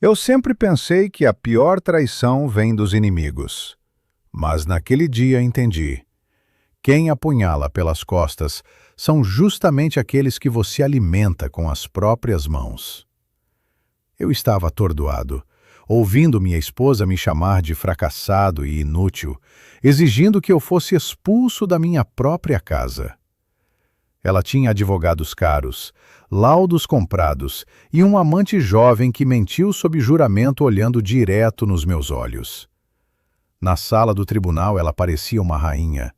Eu sempre pensei que a pior traição vem dos inimigos. Mas naquele dia entendi. Quem apunhala pelas costas são justamente aqueles que você alimenta com as próprias mãos. Eu estava atordoado, ouvindo minha esposa me chamar de fracassado e inútil, exigindo que eu fosse expulso da minha própria casa. Ela tinha advogados caros, laudos comprados e um amante jovem que mentiu sob juramento olhando direto nos meus olhos. Na sala do tribunal ela parecia uma rainha,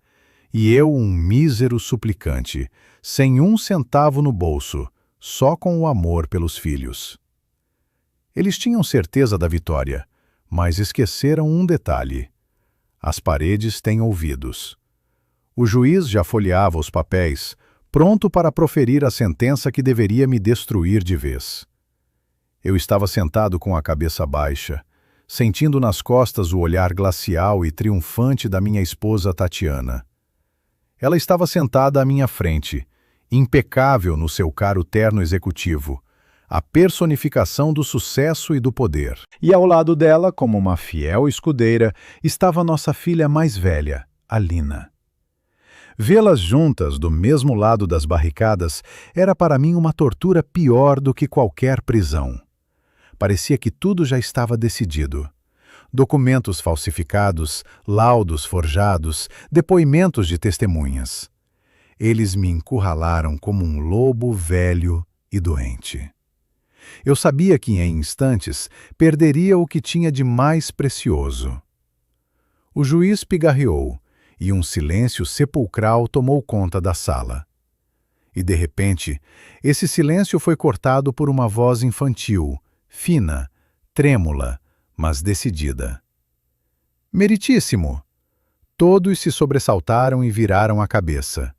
e eu um mísero suplicante, sem um centavo no bolso, só com o amor pelos filhos. Eles tinham certeza da vitória, mas esqueceram um detalhe. As paredes têm ouvidos. O juiz já folheava os papéis, pronto para proferir a sentença que deveria me destruir de vez. Eu estava sentado com a cabeça baixa, sentindo nas costas o olhar glacial e triunfante da minha esposa Tatiana. Ela estava sentada à minha frente, impecável no seu caro terno executivo, a personificação do sucesso e do poder. E ao lado dela, como uma fiel escudeira, estava nossa filha mais velha, Alina. Vê-las juntas do mesmo lado das barricadas era para mim uma tortura pior do que qualquer prisão. Parecia que tudo já estava decidido. Documentos falsificados, laudos forjados, depoimentos de testemunhas. Eles me encurralaram como um lobo velho e doente. Eu sabia que em instantes perderia o que tinha de mais precioso. O juiz pigarreou, e um silêncio sepulcral tomou conta da sala. E, de repente, esse silêncio foi cortado por uma voz infantil, fina, trêmula, mas decidida. Meritíssimo! Todos se sobressaltaram e viraram a cabeça.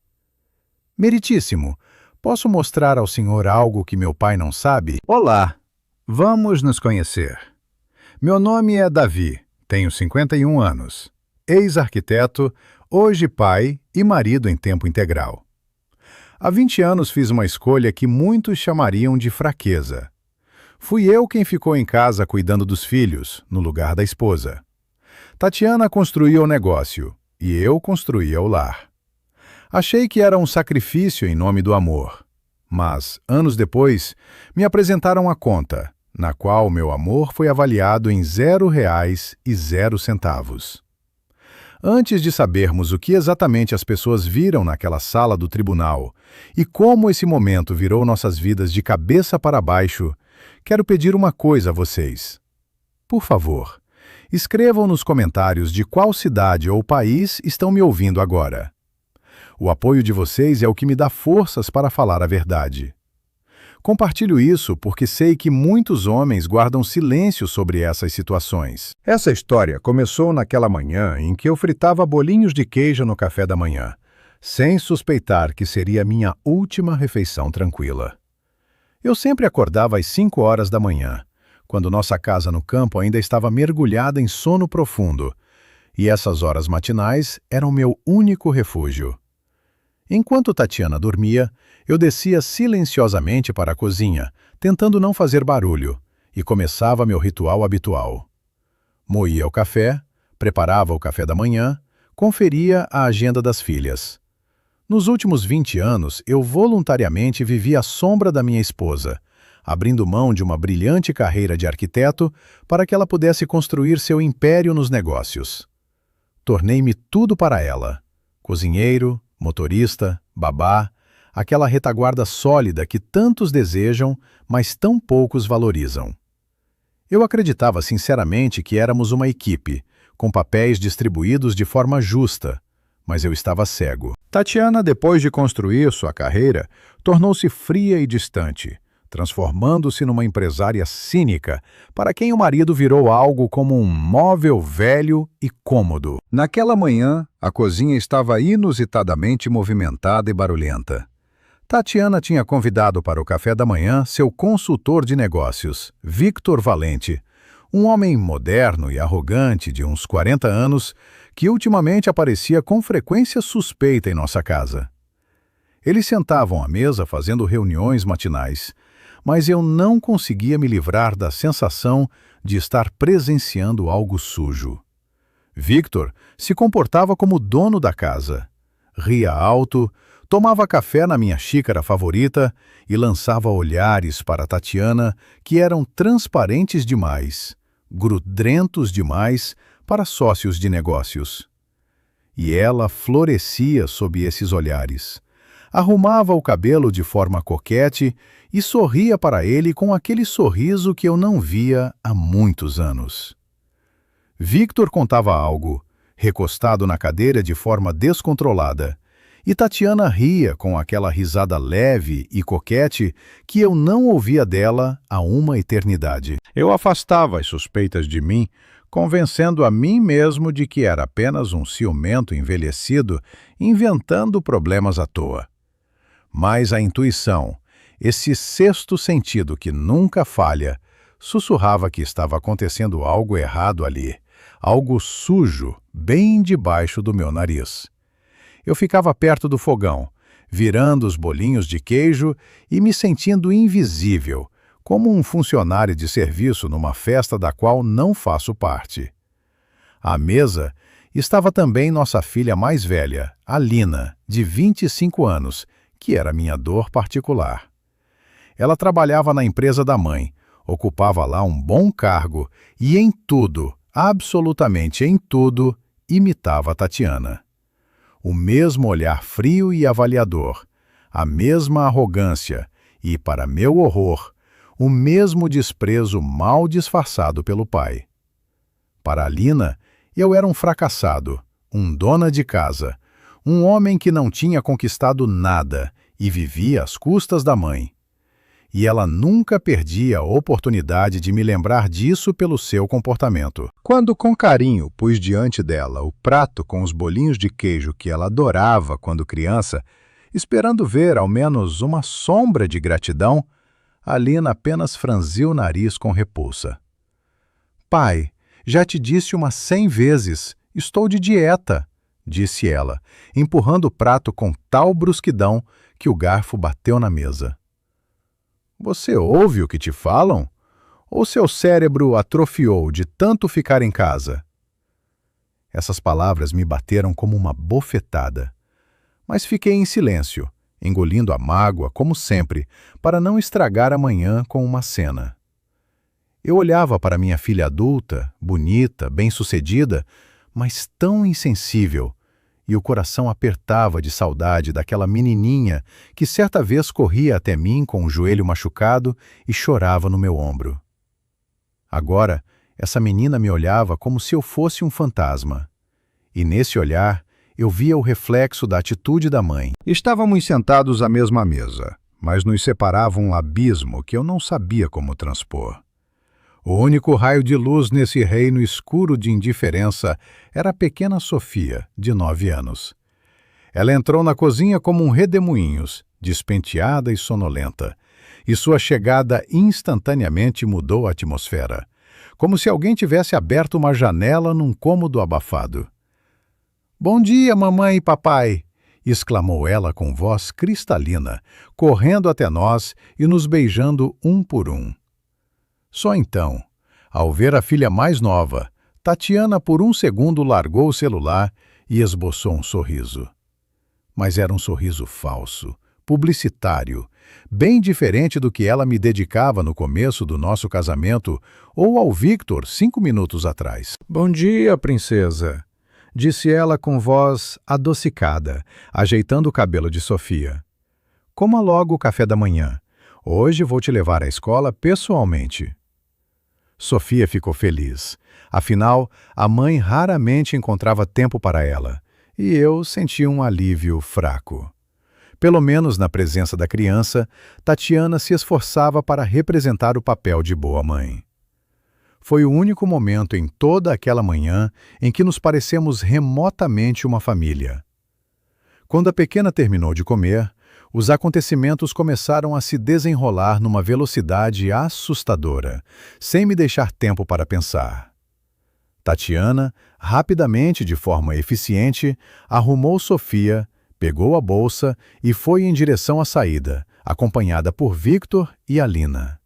Meritíssimo, posso mostrar ao senhor algo que meu pai não sabe? Olá, vamos nos conhecer. Meu nome é Davi, tenho 51 anos. Ex-arquiteto, hoje pai e marido em tempo integral. Há 20 anos fiz uma escolha que muitos chamariam de fraqueza. Fui eu quem ficou em casa cuidando dos filhos, no lugar da esposa. Tatiana construía o negócio e eu construía o lar. Achei que era um sacrifício em nome do amor, mas, anos depois, me apresentaram a conta, na qual meu amor foi avaliado em R$0,00. Antes de sabermos o que exatamente as pessoas viram naquela sala do tribunal e como esse momento virou nossas vidas de cabeça para baixo, quero pedir uma coisa a vocês. Por favor, escrevam nos comentários de qual cidade ou país estão me ouvindo agora. O apoio de vocês é o que me dá forças para falar a verdade. Compartilho isso porque sei que muitos homens guardam silêncio sobre essas situações. Essa história começou naquela manhã em que eu fritava bolinhos de queijo no café da manhã, sem suspeitar que seria minha última refeição tranquila. Eu sempre acordava às 5 horas da manhã, quando nossa casa no campo ainda estava mergulhada em sono profundo, e essas horas matinais eram meu único refúgio. Enquanto Tatiana dormia, eu descia silenciosamente para a cozinha, tentando não fazer barulho, e começava meu ritual habitual. Moía o café, preparava o café da manhã, conferia a agenda das filhas. Nos últimos 20 anos, eu voluntariamente vivi à sombra da minha esposa, abrindo mão de uma brilhante carreira de arquiteto para que ela pudesse construir seu império nos negócios. Tornei-me tudo para ela: cozinheiro, motorista, babá, aquela retaguarda sólida que tantos desejam, mas tão poucos valorizam. Eu acreditava sinceramente que éramos uma equipe, com papéis distribuídos de forma justa, mas eu estava cego. Tatiana, depois de construir sua carreira, tornou-se fria e distante, transformando-se numa empresária cínica, para quem o marido virou algo como um móvel velho e cômodo. Naquela manhã, a cozinha estava inusitadamente movimentada e barulhenta. Tatiana tinha convidado para o café da manhã seu consultor de negócios, Victor Valente, um homem moderno e arrogante de uns 40 anos, que ultimamente aparecia com frequência suspeita em nossa casa. Eles sentavam à mesa fazendo reuniões matinais, mas eu não conseguia me livrar da sensação de estar presenciando algo sujo. Victor se comportava como dono da casa. Ria alto, tomava café na minha xícara favorita e lançava olhares para Tatiana que eram transparentes demais, grudrentos demais para sócios de negócios. E ela florescia sob esses olhares. Arrumava o cabelo de forma coquete e sorria para ele com aquele sorriso que eu não via há muitos anos. Victor contava algo, recostado na cadeira de forma descontrolada, e Tatiana ria com aquela risada leve e coquete que eu não ouvia dela há uma eternidade. Eu afastava as suspeitas de mim, convencendo a mim mesmo de que era apenas um ciumento envelhecido inventando problemas à toa. Mas a intuição, esse sexto sentido que nunca falha, sussurrava que estava acontecendo algo errado ali, algo sujo, bem debaixo do meu nariz. Eu ficava perto do fogão, virando os bolinhos de queijo e me sentindo invisível, como um funcionário de serviço numa festa da qual não faço parte. À mesa estava também nossa filha mais velha, Alina, de 25 anos, que era minha dor particular. Ela trabalhava na empresa da mãe, ocupava lá um bom cargo e em tudo, absolutamente em tudo, imitava a Tatiana. O mesmo olhar frio e avaliador, a mesma arrogância e, para meu horror, o mesmo desprezo mal disfarçado pelo pai. Para Alina, eu era um fracassado, um dona de casa, um homem que não tinha conquistado nada e vivia às custas da mãe. E ela nunca perdia a oportunidade de me lembrar disso pelo seu comportamento. Quando com carinho pus diante dela o prato com os bolinhos de queijo que ela adorava quando criança, esperando ver ao menos uma sombra de gratidão, Alina apenas franziu o nariz com repulsa. "Pai, já te disse umas 100 vezes, estou de dieta", disse ela, empurrando o prato com tal brusquidão que o garfo bateu na mesa. "Você ouve o que te falam? Ou seu cérebro atrofiou de tanto ficar em casa?" Essas palavras me bateram como uma bofetada. Mas fiquei em silêncio, engolindo a mágoa, como sempre, para não estragar a manhã com uma cena. Eu olhava para minha filha adulta, bonita, bem-sucedida, mas tão insensível, e o coração apertava de saudade daquela menininha que certa vez corria até mim com o joelho machucado e chorava no meu ombro. Agora, essa menina me olhava como se eu fosse um fantasma. E nesse olhar, eu via o reflexo da atitude da mãe. Estávamos sentados à mesma mesa, mas nos separava um abismo que eu não sabia como transpor. O único raio de luz nesse reino escuro de indiferença era a pequena Sofia, de 9 anos. Ela entrou na cozinha como um redemoinhos, despenteada e sonolenta, e sua chegada instantaneamente mudou a atmosfera, como se alguém tivesse aberto uma janela num cômodo abafado. "Bom dia, mamãe e papai!" exclamou ela com voz cristalina, correndo até nós e nos beijando um por um. Só então, ao ver a filha mais nova, Tatiana por um segundo largou o celular e esboçou um sorriso. Mas era um sorriso falso, publicitário, bem diferente do que ela me dedicava no começo do nosso casamento ou ao Victor 5 minutos atrás. "Bom dia, princesa", disse ela com voz adocicada, ajeitando o cabelo de Sofia. "Coma logo o café da manhã. Hoje vou te levar à escola pessoalmente." Sofia ficou feliz. Afinal, a mãe raramente encontrava tempo para ela, e eu senti um alívio fraco. Pelo menos na presença da criança, Tatiana se esforçava para representar o papel de boa mãe. Foi o único momento em toda aquela manhã em que nos parecemos remotamente uma família. Quando a pequena terminou de comer, os acontecimentos começaram a se desenrolar numa velocidade assustadora, sem me deixar tempo para pensar. Tatiana, rapidamente, de forma eficiente, arrumou Sofia, pegou a bolsa e foi em direção à saída, acompanhada por Victor e Alina.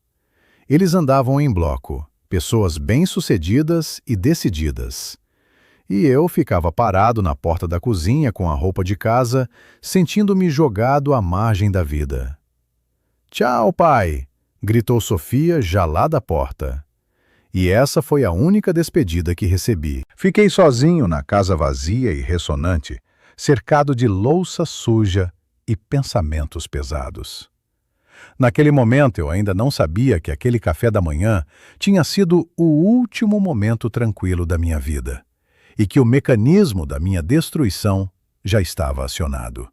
Eles andavam em bloco, pessoas bem-sucedidas e decididas. E eu ficava parado na porta da cozinha com a roupa de casa, sentindo-me jogado à margem da vida. "Tchau, pai!" gritou Sofia já lá da porta. E essa foi a única despedida que recebi. Fiquei sozinho na casa vazia e ressonante, cercado de louça suja e pensamentos pesados. Naquele momento eu ainda não sabia que aquele café da manhã tinha sido o último momento tranquilo da minha vida e que o mecanismo da minha destruição já estava acionado.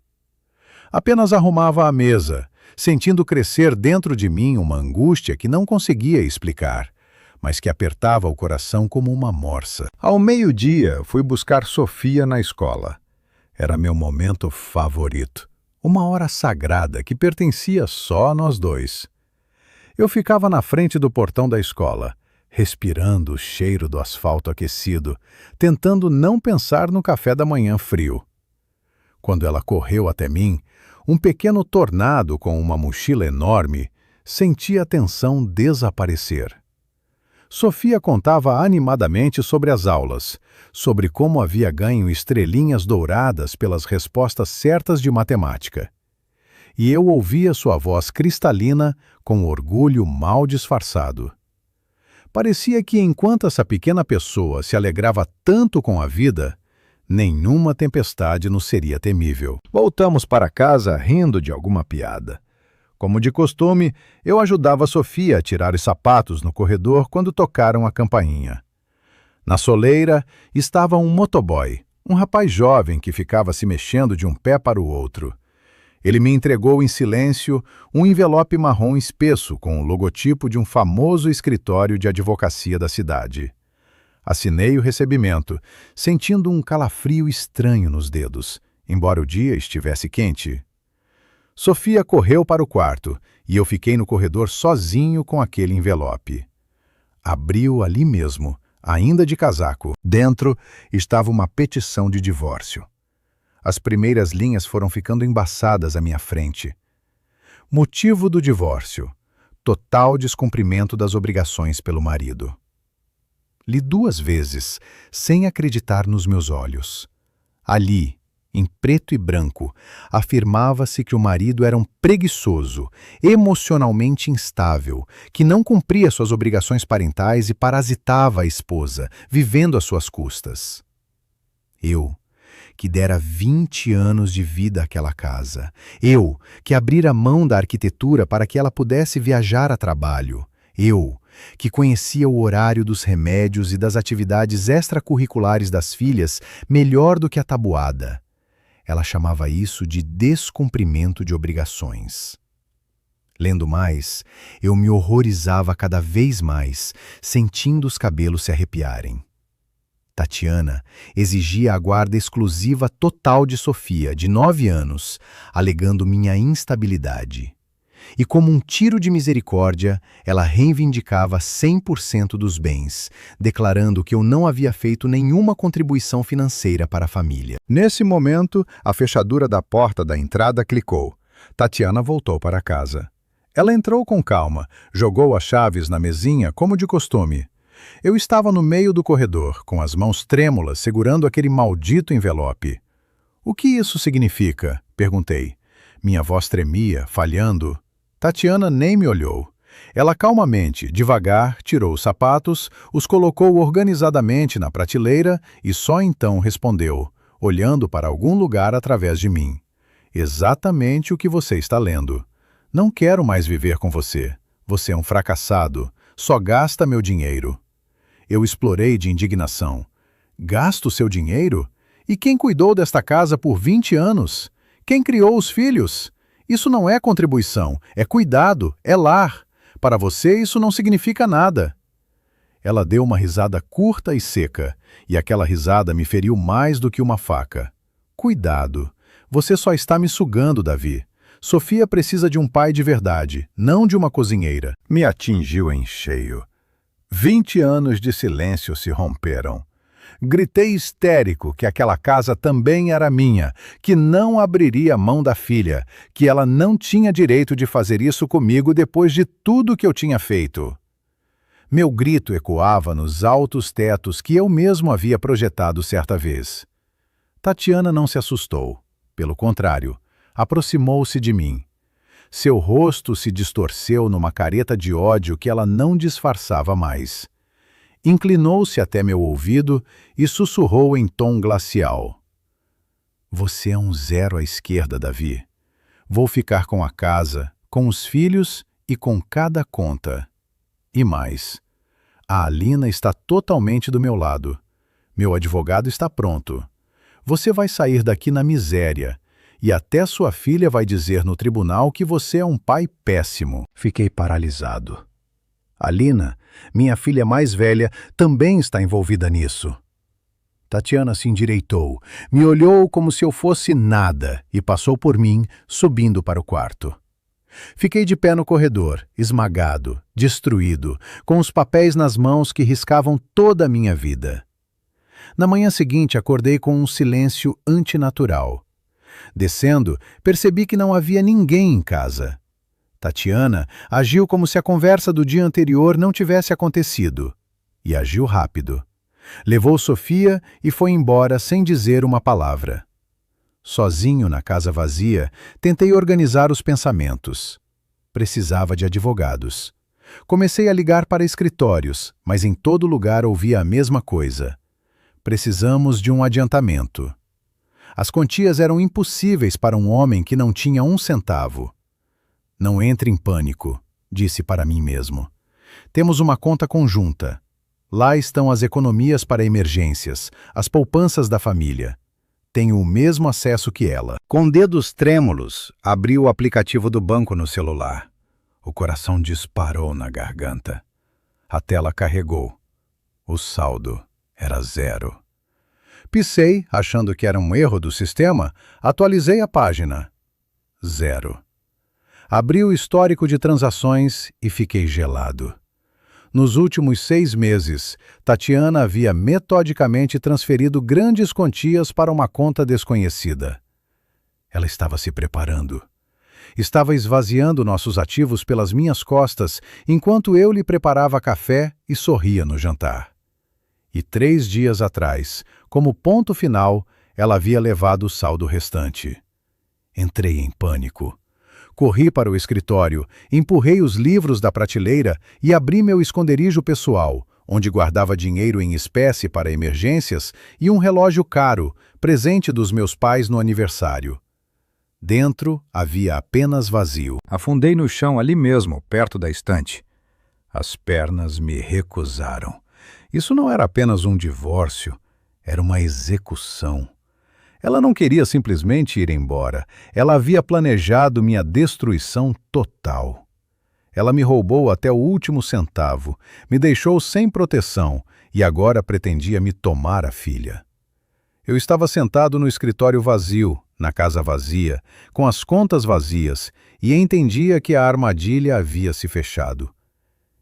Apenas arrumava a mesa, sentindo crescer dentro de mim uma angústia que não conseguia explicar, mas que apertava o coração como uma morsa. Ao meio-dia, fui buscar Sofia na escola. Era meu momento favorito, uma hora sagrada que pertencia só a nós dois. Eu ficava na frente do portão da escola, respirando o cheiro do asfalto aquecido, tentando não pensar no café da manhã frio. Quando ela correu até mim, um pequeno tornado com uma mochila enorme, senti a tensão desaparecer. Sofia contava animadamente sobre as aulas, sobre como havia ganho estrelinhas douradas pelas respostas certas de matemática. E eu ouvia sua voz cristalina com orgulho mal disfarçado. Parecia que enquanto essa pequena pessoa se alegrava tanto com a vida, nenhuma tempestade nos seria temível. Voltamos para casa rindo de alguma piada. Como de costume, eu ajudava Sofia a tirar os sapatos no corredor quando tocaram a campainha. Na soleira estava um motoboy, um rapaz jovem que ficava se mexendo de um pé para o outro. Ele me entregou em silêncio um envelope marrom espesso com o logotipo de um famoso escritório de advocacia da cidade. Assinei o recebimento, sentindo um calafrio estranho nos dedos, embora o dia estivesse quente. Sofia correu para o quarto e eu fiquei no corredor sozinho com aquele envelope. Abriu ali mesmo, ainda de casaco. Dentro estava uma petição de divórcio. As primeiras linhas foram ficando embaçadas à minha frente. Motivo do divórcio: total descumprimento das obrigações pelo marido. Li 2 vezes, sem acreditar nos meus olhos. Ali, em preto e branco, afirmava-se que o marido era um preguiçoso, emocionalmente instável, que não cumpria suas obrigações parentais e parasitava a esposa, vivendo às suas custas. Eu, que dera 20 anos de vida àquela casa. Eu, que abrira mão da arquitetura para que ela pudesse viajar a trabalho. Eu, que conhecia o horário dos remédios e das atividades extracurriculares das filhas melhor do que a tabuada. Ela chamava isso de descumprimento de obrigações. Lendo mais, eu me horrorizava cada vez mais, sentindo os cabelos se arrepiarem. Tatiana exigia a guarda exclusiva total de Sofia, de 9 anos, alegando minha instabilidade. E como um tiro de misericórdia, ela reivindicava 100% dos bens, declarando que eu não havia feito nenhuma contribuição financeira para a família. Nesse momento, a fechadura da porta da entrada clicou. Tatiana voltou para casa. Ela entrou com calma, jogou as chaves na mesinha como de costume. Eu estava no meio do corredor, com as mãos trêmulas, segurando aquele maldito envelope. "O que isso significa?" perguntei. Minha voz tremia, falhando. Tatiana nem me olhou. Ela calmamente, devagar, tirou os sapatos, os colocou organizadamente na prateleira e só então respondeu, olhando para algum lugar através de mim. "Exatamente o que você está lendo. Não quero mais viver com você. Você é um fracassado. Só gasta meu dinheiro." Eu explorei de indignação. "Gasto seu dinheiro? E quem cuidou desta casa por 20 anos? Quem criou os filhos? Isso não é contribuição, é cuidado, é lar. Para você isso não significa nada." Ela deu uma risada curta e seca, e aquela risada me feriu mais do que uma faca. "Cuidado. Você só está me sugando, Davi. Sofia precisa de um pai de verdade, não de uma cozinheira." Me atingiu em cheio. 20 anos de silêncio se romperam. Gritei histérico que aquela casa também era minha, que não abriria mão da filha, que ela não tinha direito de fazer isso comigo depois de tudo que eu tinha feito. Meu grito ecoava nos altos tetos que eu mesmo havia projetado certa vez. Tatiana não se assustou. Pelo contrário, aproximou-se de mim. Seu rosto se distorceu numa careta de ódio que ela não disfarçava mais. Inclinou-se até meu ouvido e sussurrou em tom glacial. Você é um zero à esquerda, Davi. Vou ficar com a casa, com os filhos e com cada conta. E mais, a Alina está totalmente do meu lado. Meu advogado está pronto. Você vai sair daqui na miséria, e até sua filha vai dizer no tribunal que você é um pai péssimo. Fiquei paralisado. Alina, minha filha mais velha, também está envolvida nisso. Tatiana se endireitou, me olhou como se eu fosse nada e passou por mim, subindo para o quarto. Fiquei de pé no corredor, esmagado, destruído, com os papéis nas mãos que riscavam toda a minha vida. Na manhã seguinte, acordei com um silêncio antinatural. Descendo, percebi que não havia ninguém em casa. Tatiana agiu como se a conversa do dia anterior não tivesse acontecido. E agiu rápido. Levou Sofia e foi embora sem dizer uma palavra. Sozinho na casa vazia, tentei organizar os pensamentos. Precisava de advogados. Comecei a ligar para escritórios, mas em todo lugar ouvia a mesma coisa. Precisamos de um adiantamento. As quantias eram impossíveis para um homem que não tinha um centavo. Não entre em pânico, disse para mim mesmo. Temos uma conta conjunta. Lá estão as economias para emergências, as poupanças da família. Tenho o mesmo acesso que ela. Com dedos trêmulos, abri o aplicativo do banco no celular. O coração disparou na garganta. A tela carregou. O saldo era 0. Pisei, achando que era um erro do sistema, atualizei a página. 0. Abri o histórico de transações e fiquei gelado. Nos últimos 6 meses, Tatiana havia metodicamente transferido grandes quantias para uma conta desconhecida. Ela estava se preparando. Estava esvaziando nossos ativos pelas minhas costas, enquanto eu lhe preparava café e sorria no jantar. E 3 dias atrás, como ponto final, ela havia levado o saldo restante. Entrei em pânico. Corri para o escritório, empurrei os livros da prateleira e abri meu esconderijo pessoal, onde guardava dinheiro em espécie para emergências e um relógio caro, presente dos meus pais no aniversário. Dentro havia apenas vazio. Afundei no chão ali mesmo, perto da estante. As pernas me recusaram. Isso não era apenas um divórcio, era uma execução. Ela não queria simplesmente ir embora. Ela havia planejado minha destruição total. Ela me roubou até o último centavo, me deixou sem proteção e agora pretendia me tomar a filha. Eu estava sentado no escritório vazio, na casa vazia, com as contas vazias, e entendia que a armadilha havia se fechado.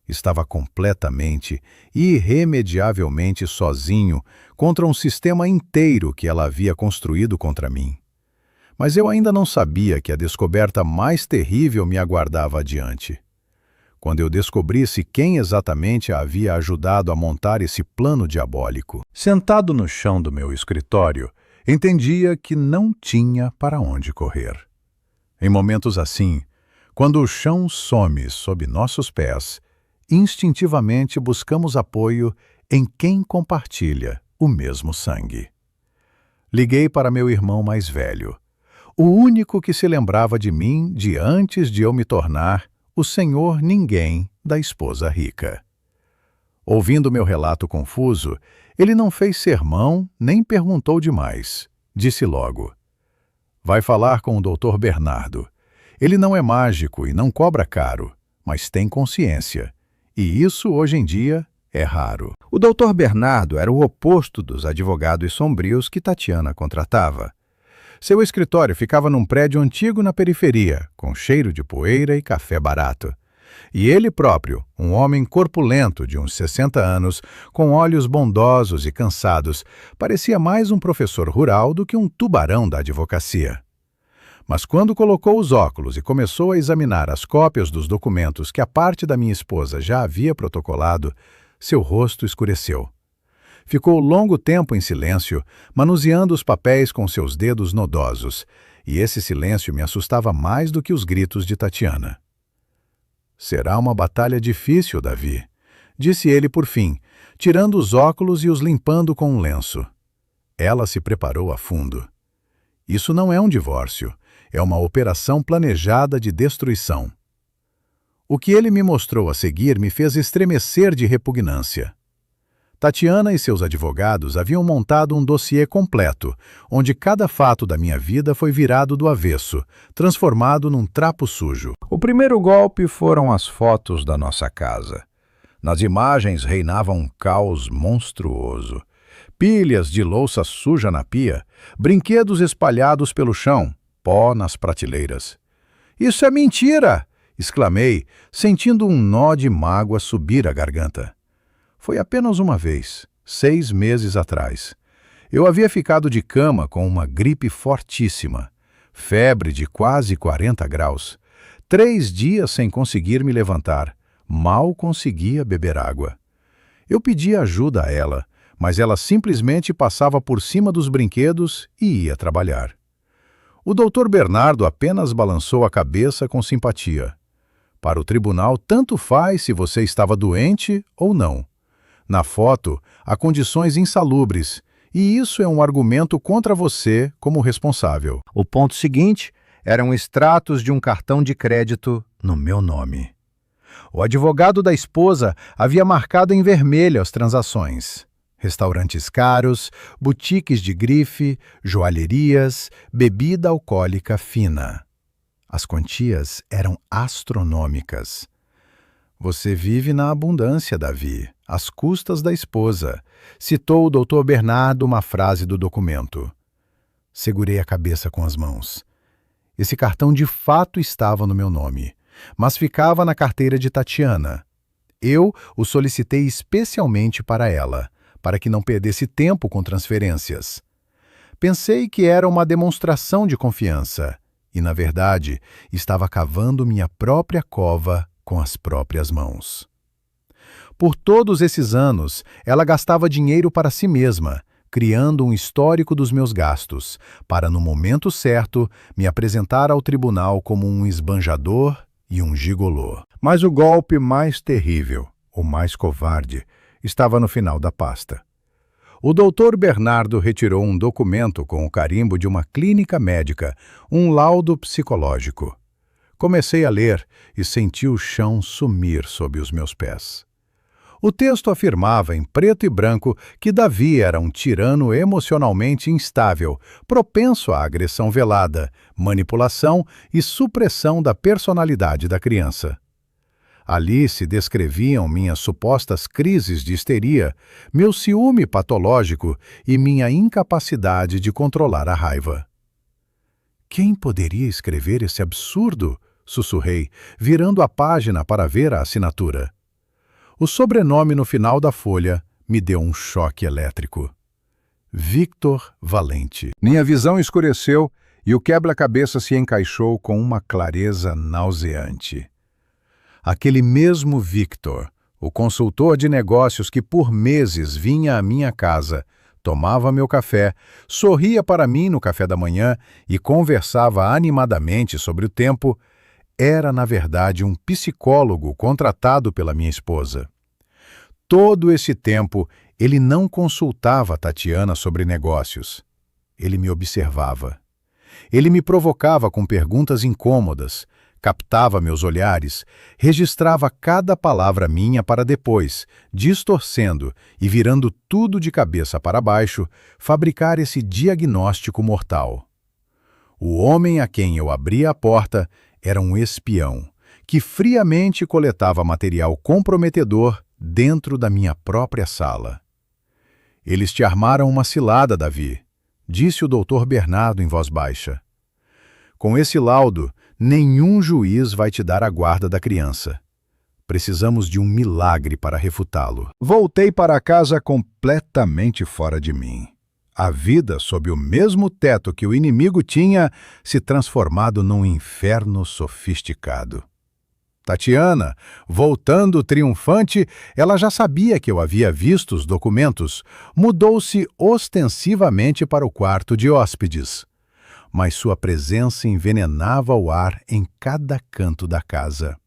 Estava completamente, irremediavelmente sozinho contra um sistema inteiro que ela havia construído contra mim. Mas eu ainda não sabia que a descoberta mais terrível me aguardava adiante. Quando eu descobrisse quem exatamente a havia ajudado a montar esse plano diabólico. Sentado no chão do meu escritório, entendia que não tinha para onde correr. Em momentos assim, quando o chão some sob nossos pés, instintivamente buscamos apoio em quem compartilha o mesmo sangue. Liguei para meu irmão mais velho, o único que se lembrava de mim de antes de eu me tornar o senhor ninguém da esposa rica. Ouvindo meu relato confuso, ele não fez sermão nem perguntou demais. Disse logo: vai falar com o Dr. Bernardo. Ele não é mágico e não cobra caro, mas tem consciência. E isso, hoje em dia, é raro. O Dr. Bernardo era o oposto dos advogados sombrios que Tatiana contratava. Seu escritório ficava num prédio antigo na periferia, com cheiro de poeira e café barato. E ele próprio, um homem corpulento de uns 60 anos, com olhos bondosos e cansados, parecia mais um professor rural do que um tubarão da advocacia. Mas quando colocou os óculos e começou a examinar as cópias dos documentos que a parte da minha esposa já havia protocolado, seu rosto escureceu. Ficou longo tempo em silêncio, manuseando os papéis com seus dedos nodosos, e esse silêncio me assustava mais do que os gritos de Tatiana. Será uma batalha difícil, Davi, disse ele por fim, tirando os óculos e os limpando com um lenço. Ela se preparou a fundo. Isso não é um divórcio, é uma operação planejada de destruição. O que ele me mostrou a seguir me fez estremecer de repugnância. Tatiana e seus advogados haviam montado um dossiê completo, onde cada fato da minha vida foi virado do avesso, transformado num trapo sujo. O primeiro golpe foram as fotos da nossa casa. Nas imagens reinava um caos monstruoso. Pilhas de louça suja na pia, brinquedos espalhados pelo chão, pó nas prateleiras. "Isso é mentira!" exclamei, sentindo um nó de mágoa subir a garganta. Foi apenas uma vez, 6 meses atrás. Eu havia ficado de cama com uma gripe fortíssima, febre de quase 40 graus, 3 dias sem conseguir me levantar, mal conseguia beber água. Eu pedi ajuda a ela, mas ela simplesmente passava por cima dos brinquedos e ia trabalhar. O Dr. Bernardo apenas balançou a cabeça com simpatia. Para o tribunal, tanto faz se você estava doente ou não. Na foto, há condições insalubres, e isso é um argumento contra você como responsável. O ponto seguinte eram extratos de um cartão de crédito no meu nome. O advogado da esposa havia marcado em vermelho as transações. Restaurantes caros, boutiques de grife, joalherias, bebida alcoólica fina. As quantias eram astronômicas. Você vive na abundância, Davi, às custas da esposa, citou o Dr. Bernardo uma frase do documento. Segurei a cabeça com as mãos. Esse cartão de fato estava no meu nome, mas ficava na carteira de Tatiana. Eu o solicitei especialmente para ela, para que não perdesse tempo com transferências. Pensei que era uma demonstração de confiança, e, na verdade, estava cavando minha própria cova com as próprias mãos. Por todos esses anos, ela gastava dinheiro para si mesma, criando um histórico dos meus gastos, para, no momento certo, me apresentar ao tribunal como um esbanjador e um gigolô. Mas o golpe mais terrível, o mais covarde, estava no final da pasta. O Dr. Bernardo retirou um documento com o carimbo de uma clínica médica, um laudo psicológico. Comecei a ler e senti o chão sumir sob os meus pés. O texto afirmava em preto e branco que Davi era um tirano emocionalmente instável, propenso à agressão velada, manipulação e supressão da personalidade da criança. Ali se descreviam minhas supostas crises de histeria, meu ciúme patológico e minha incapacidade de controlar a raiva. Quem poderia escrever esse absurdo? Sussurrei, virando a página para ver a assinatura. O sobrenome no final da folha me deu um choque elétrico. Victor Valente. Minha visão escureceu e o quebra-cabeça se encaixou com uma clareza nauseante. Aquele mesmo Victor, o consultor de negócios que por meses vinha à minha casa, tomava meu café, sorria para mim no café da manhã e conversava animadamente sobre o tempo, era, na verdade, um psicólogo contratado pela minha esposa. Todo esse tempo, ele não consultava Tatiana sobre negócios. Ele me observava. Ele me provocava com perguntas incômodas, captava meus olhares, registrava cada palavra minha para depois, distorcendo e virando tudo de cabeça para baixo, fabricar esse diagnóstico mortal. O homem a quem eu abria a porta era um espião, que friamente coletava material comprometedor dentro da minha própria sala. Eles te armaram uma cilada, Davi, disse o Dr. Bernardo em voz baixa. Com esse laudo, nenhum juiz vai te dar a guarda da criança. Precisamos de um milagre para refutá-lo. Voltei para casa completamente fora de mim. A vida sob o mesmo teto que o inimigo tinha se transformado num inferno sofisticado. Tatiana, voltando triunfante, ela já sabia que eu havia visto os documentos, mudou-se ostensivamente para o quarto de hóspedes. Mas sua presença envenenava o ar em cada canto da casa.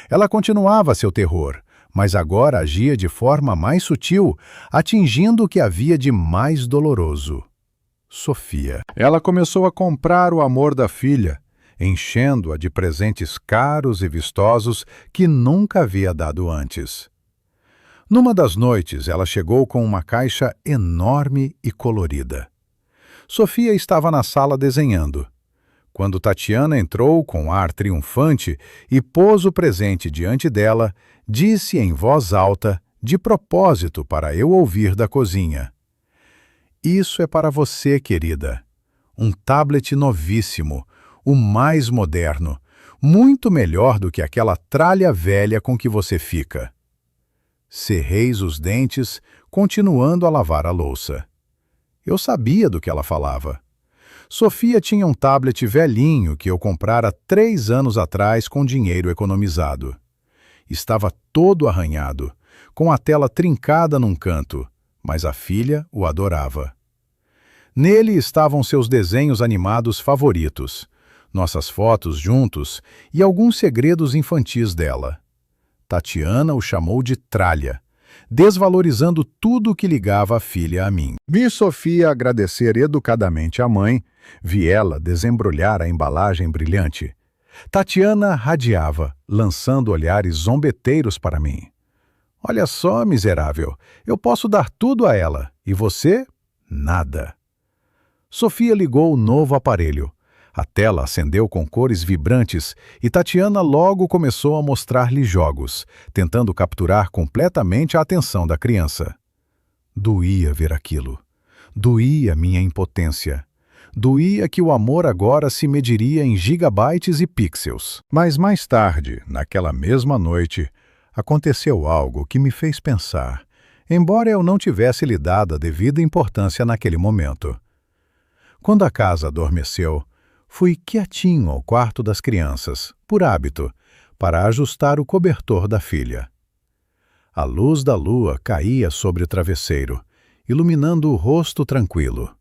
Ela continuava seu terror, mas agora agia de forma mais sutil, atingindo o que havia de mais doloroso. Sofia. Ela começou a comprar o amor da filha, enchendo-a de presentes caros e vistosos que nunca havia dado antes. Numa das noites, ela chegou com uma caixa enorme e colorida. Sofia estava na sala desenhando. Quando Tatiana entrou com ar triunfante e pôs o presente diante dela, disse em voz alta, de propósito para eu ouvir da cozinha: "Isso é para você, querida. Um tablet novíssimo, o mais moderno, muito melhor do que aquela tralha velha com que você fica." Cerrei os dentes, continuando a lavar a louça. Eu sabia do que ela falava. Sofia tinha um tablet velhinho que eu comprara 3 anos atrás com dinheiro economizado. Estava todo arranhado, com a tela trincada num canto, mas a filha o adorava. Nele estavam seus desenhos animados favoritos, nossas fotos juntos e alguns segredos infantis dela. Tatiana o chamou de tralha, desvalorizando tudo o que ligava a filha a mim. Vi Sofia agradecer educadamente à mãe, vi ela desembrulhar a embalagem brilhante. Tatiana radiava, lançando olhares zombeteiros para mim. "Olha só, miserável, eu posso dar tudo a ela, e você, nada." Sofia ligou o novo aparelho. A tela acendeu com cores vibrantes e Tatiana logo começou a mostrar-lhe jogos, tentando capturar completamente a atenção da criança. Doía ver aquilo. Doía minha impotência. Doía que o amor agora se mediria em gigabytes e pixels. Mas mais tarde, naquela mesma noite, aconteceu algo que me fez pensar, embora eu não tivesse lhe dado a devida importância naquele momento. Quando a casa adormeceu, fui quietinho ao quarto das crianças, por hábito, para ajustar o cobertor da filha. A luz da lua caía sobre o travesseiro, iluminando o rosto tranquilo.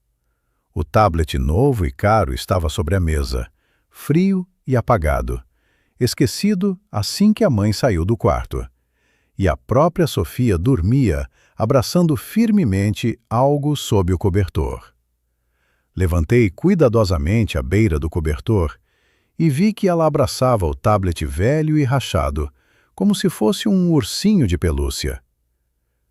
O tablet novo e caro estava sobre a mesa, frio e apagado, esquecido assim que a mãe saiu do quarto. E a própria Sofia dormia, abraçando firmemente algo sob o cobertor. Levantei cuidadosamente a beira do cobertor e vi que ela abraçava o tablet velho e rachado, como se fosse um ursinho de pelúcia.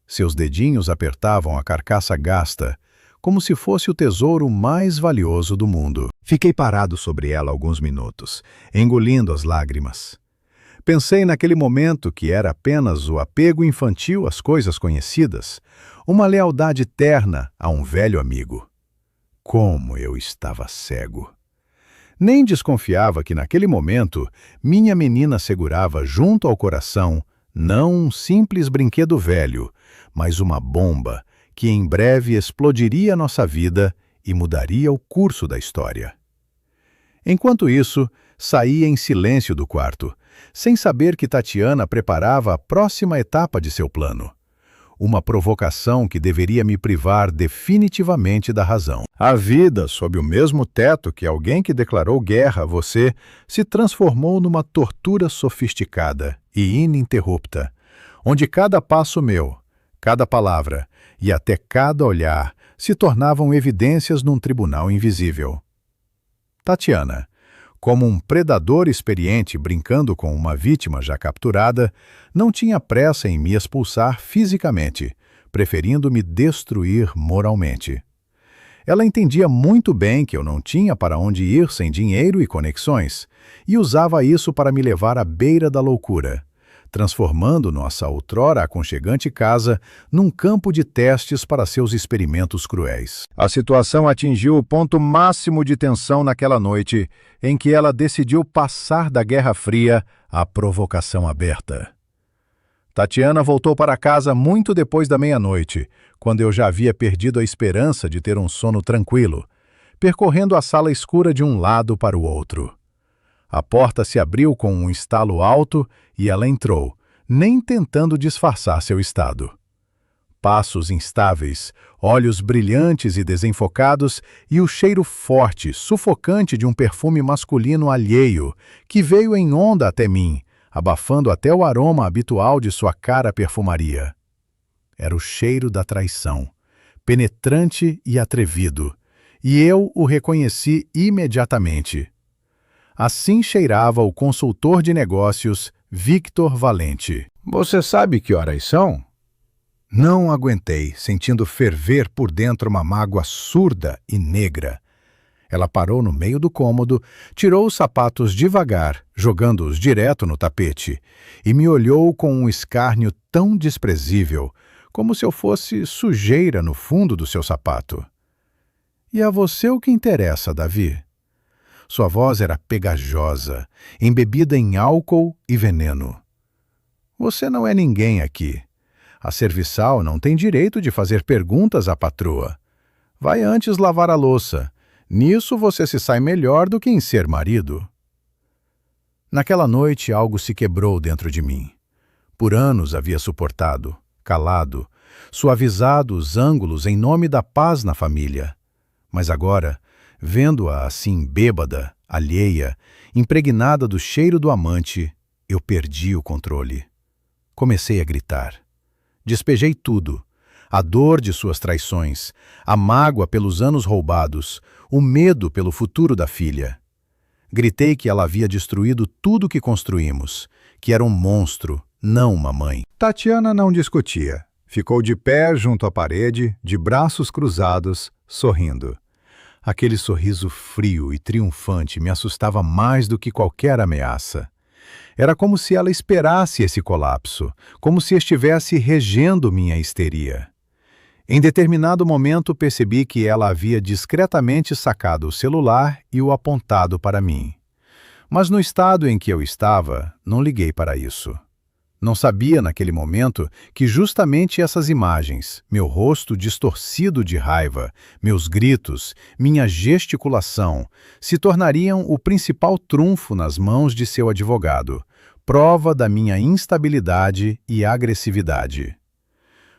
Seus dedinhos apertavam a carcaça gasta, como se fosse o tesouro mais valioso do mundo. Fiquei parado sobre ela alguns minutos, engolindo as lágrimas. Pensei naquele momento que era apenas o apego infantil às coisas conhecidas, uma lealdade terna a um velho amigo. Como eu estava cego! Nem desconfiava que naquele momento minha menina segurava junto ao coração não um simples brinquedo velho, mas uma bomba que em breve explodiria nossa vida e mudaria o curso da história. Enquanto isso, saía em silêncio do quarto, sem saber que Tatiana preparava a próxima etapa de seu plano. Uma provocação que deveria me privar definitivamente da razão. A vida, sob o mesmo teto que alguém que declarou guerra a você, se transformou numa tortura sofisticada e ininterrupta, onde cada passo meu, cada palavra e até cada olhar se tornavam evidências num tribunal invisível. Tatiana, como um predador experiente brincando com uma vítima já capturada, não tinha pressa em me expulsar fisicamente, preferindo me destruir moralmente. Ela entendia muito bem que eu não tinha para onde ir sem dinheiro e conexões, e usava isso para me levar à beira da loucura, transformando nossa outrora aconchegante casa num campo de testes para seus experimentos cruéis. A situação atingiu o ponto máximo de tensão naquela noite, em que ela decidiu passar da Guerra Fria à provocação aberta. Tatiana voltou para casa muito depois da meia-noite, quando eu já havia perdido a esperança de ter um sono tranquilo, percorrendo a sala escura de um lado para o outro. A porta se abriu com um estalo alto e ela entrou, nem tentando disfarçar seu estado. Passos instáveis, olhos brilhantes e desenfocados e o cheiro forte, sufocante de um perfume masculino alheio, que veio em onda até mim, abafando até o aroma habitual de sua cara perfumaria. Era o cheiro da traição, penetrante e atrevido, e eu o reconheci imediatamente. Assim cheirava o consultor de negócios Victor Valente. Você sabe que horas são? Não aguentei, sentindo ferver por dentro uma mágoa surda e negra. Ela parou no meio do cômodo, tirou os sapatos devagar, jogando-os direto no tapete, e me olhou com um escárnio tão desprezível, como se eu fosse sujeira no fundo do seu sapato. E a você o que interessa, Davi? Sua voz era pegajosa, embebida em álcool e veneno. Você não é ninguém aqui. A serviçal não tem direito de fazer perguntas à patroa. Vai antes lavar a louça. Nisso você se sai melhor do que em ser marido. Naquela noite algo se quebrou dentro de mim. Por anos havia suportado, calado, suavizado os ângulos em nome da paz na família. Mas agora, vendo-a assim bêbada, alheia, impregnada do cheiro do amante, eu perdi o controle. Comecei a gritar. Despejei tudo. A dor de suas traições, a mágoa pelos anos roubados, o medo pelo futuro da filha. Gritei que ela havia destruído tudo que construímos, que era um monstro, não uma mãe. Tatiana não discutia. Ficou de pé junto à parede, de braços cruzados, sorrindo. Aquele sorriso frio e triunfante me assustava mais do que qualquer ameaça. Era como se ela esperasse esse colapso, como se estivesse regendo minha histeria. Em determinado momento percebi que ela havia discretamente sacado o celular e o apontado para mim. Mas no estado em que eu estava, não liguei para isso. Não sabia naquele momento que justamente essas imagens, meu rosto distorcido de raiva, meus gritos, minha gesticulação, se tornariam o principal trunfo nas mãos de seu advogado, prova da minha instabilidade e agressividade.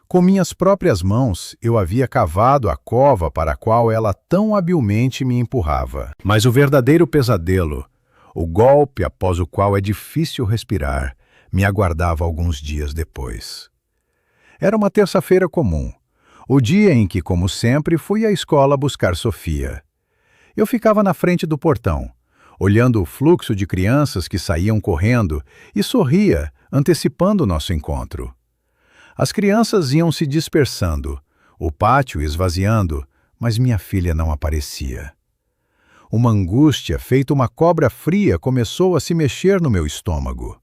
Com minhas próprias mãos, eu havia cavado a cova para a qual ela tão habilmente me empurrava. Mas o verdadeiro pesadelo, o golpe após o qual é difícil respirar, me aguardava alguns dias depois. Era uma terça-feira comum, o dia em que, como sempre, fui à escola buscar Sofia. Eu ficava na frente do portão, olhando o fluxo de crianças que saíam correndo e sorria, antecipando nosso encontro. As crianças iam se dispersando, o pátio esvaziando, mas minha filha não aparecia. Uma angústia, feita uma cobra fria, começou a se mexer no meu estômago.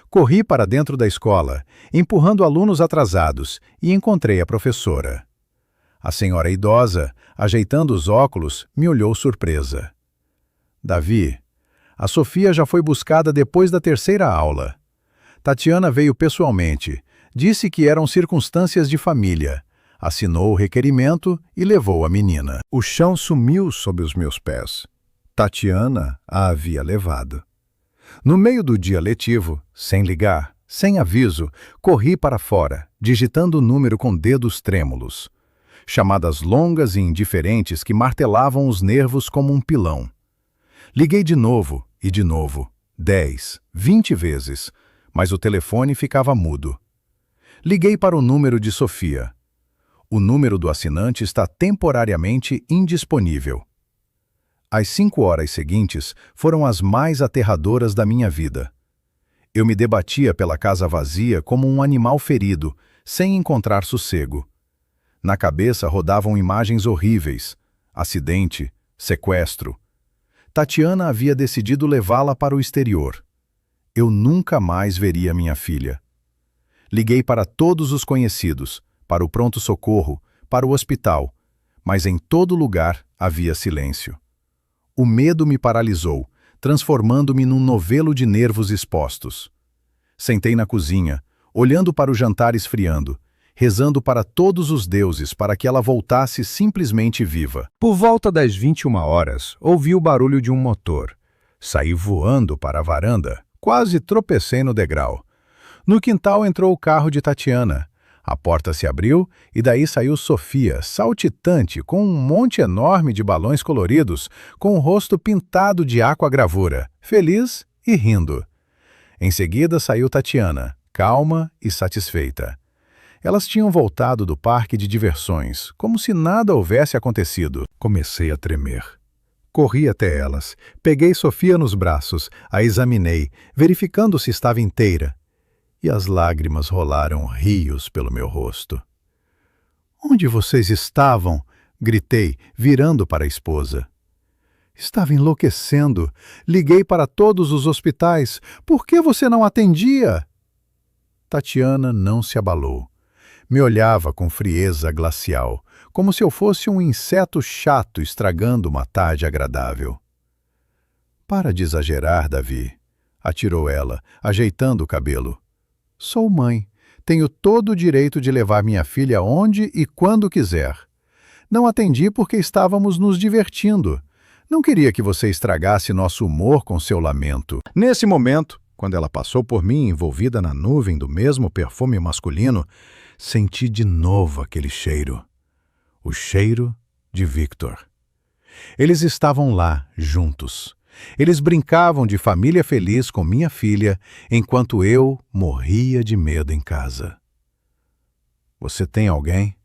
Corri para dentro da escola, empurrando alunos atrasados, e encontrei a professora. A senhora idosa, ajeitando os óculos, me olhou surpresa. Davi, a Sofia já foi buscada depois da terceira aula. Tatiana veio pessoalmente, disse que eram circunstâncias de família, assinou o requerimento e levou a menina. O chão sumiu sob os meus pés. Tatiana a havia levado. No meio do dia letivo, sem ligar, sem aviso, corri para fora, digitando o número com dedos trêmulos. Chamadas longas e indiferentes que martelavam os nervos como um pilão. Liguei de novo e de novo, 10, 20 vezes, mas o telefone ficava mudo. Liguei para o número de Sofia. O número do assinante está temporariamente indisponível. As 5 horas seguintes foram as mais aterradoras da minha vida. Eu me debatia pela casa vazia como um animal ferido, sem encontrar sossego. Na cabeça rodavam imagens horríveis: acidente, sequestro. Tatiana havia decidido levá-la para o exterior. Eu nunca mais veria minha filha. Liguei para todos os conhecidos, para o pronto-socorro, para o hospital, mas em todo lugar havia silêncio. O medo me paralisou, transformando-me num novelo de nervos expostos. Sentei na cozinha, olhando para o jantar esfriando, rezando para todos os deuses para que ela voltasse simplesmente viva. Por volta das 21 horas, ouvi o barulho de um motor. Saí voando para a varanda, quase tropecei no degrau. No quintal entrou o carro de Tatiana. A porta se abriu e daí saiu Sofia, saltitante, com um monte enorme de balões coloridos, com o rosto pintado de aquagravura, feliz e rindo. Em seguida saiu Tatiana, calma e satisfeita. Elas tinham voltado do parque de diversões, como se nada houvesse acontecido. Comecei a tremer. Corri até elas, peguei Sofia nos braços, a examinei, verificando se estava inteira. E as lágrimas rolaram rios pelo meu rosto. "Onde vocês estavam?" gritei, virando para a esposa. "Estava enlouquecendo. Liguei para todos os hospitais. Por que você não atendia?" Tatiana não se abalou. Me olhava com frieza glacial, como se eu fosse um inseto chato estragando uma tarde agradável. "Para de exagerar, Davi", atirou ela, ajeitando o cabelo. "Sou mãe. Tenho todo o direito de levar minha filha onde e quando quiser. Não atendi porque estávamos nos divertindo. Não queria que você estragasse nosso humor com seu lamento." Nesse momento, quando ela passou por mim envolvida na nuvem do mesmo perfume masculino, senti de novo aquele cheiro. O cheiro de Victor. Eles estavam lá, juntos. Eles brincavam de família feliz com minha filha, enquanto eu morria de medo em casa. "Você tem alguém?"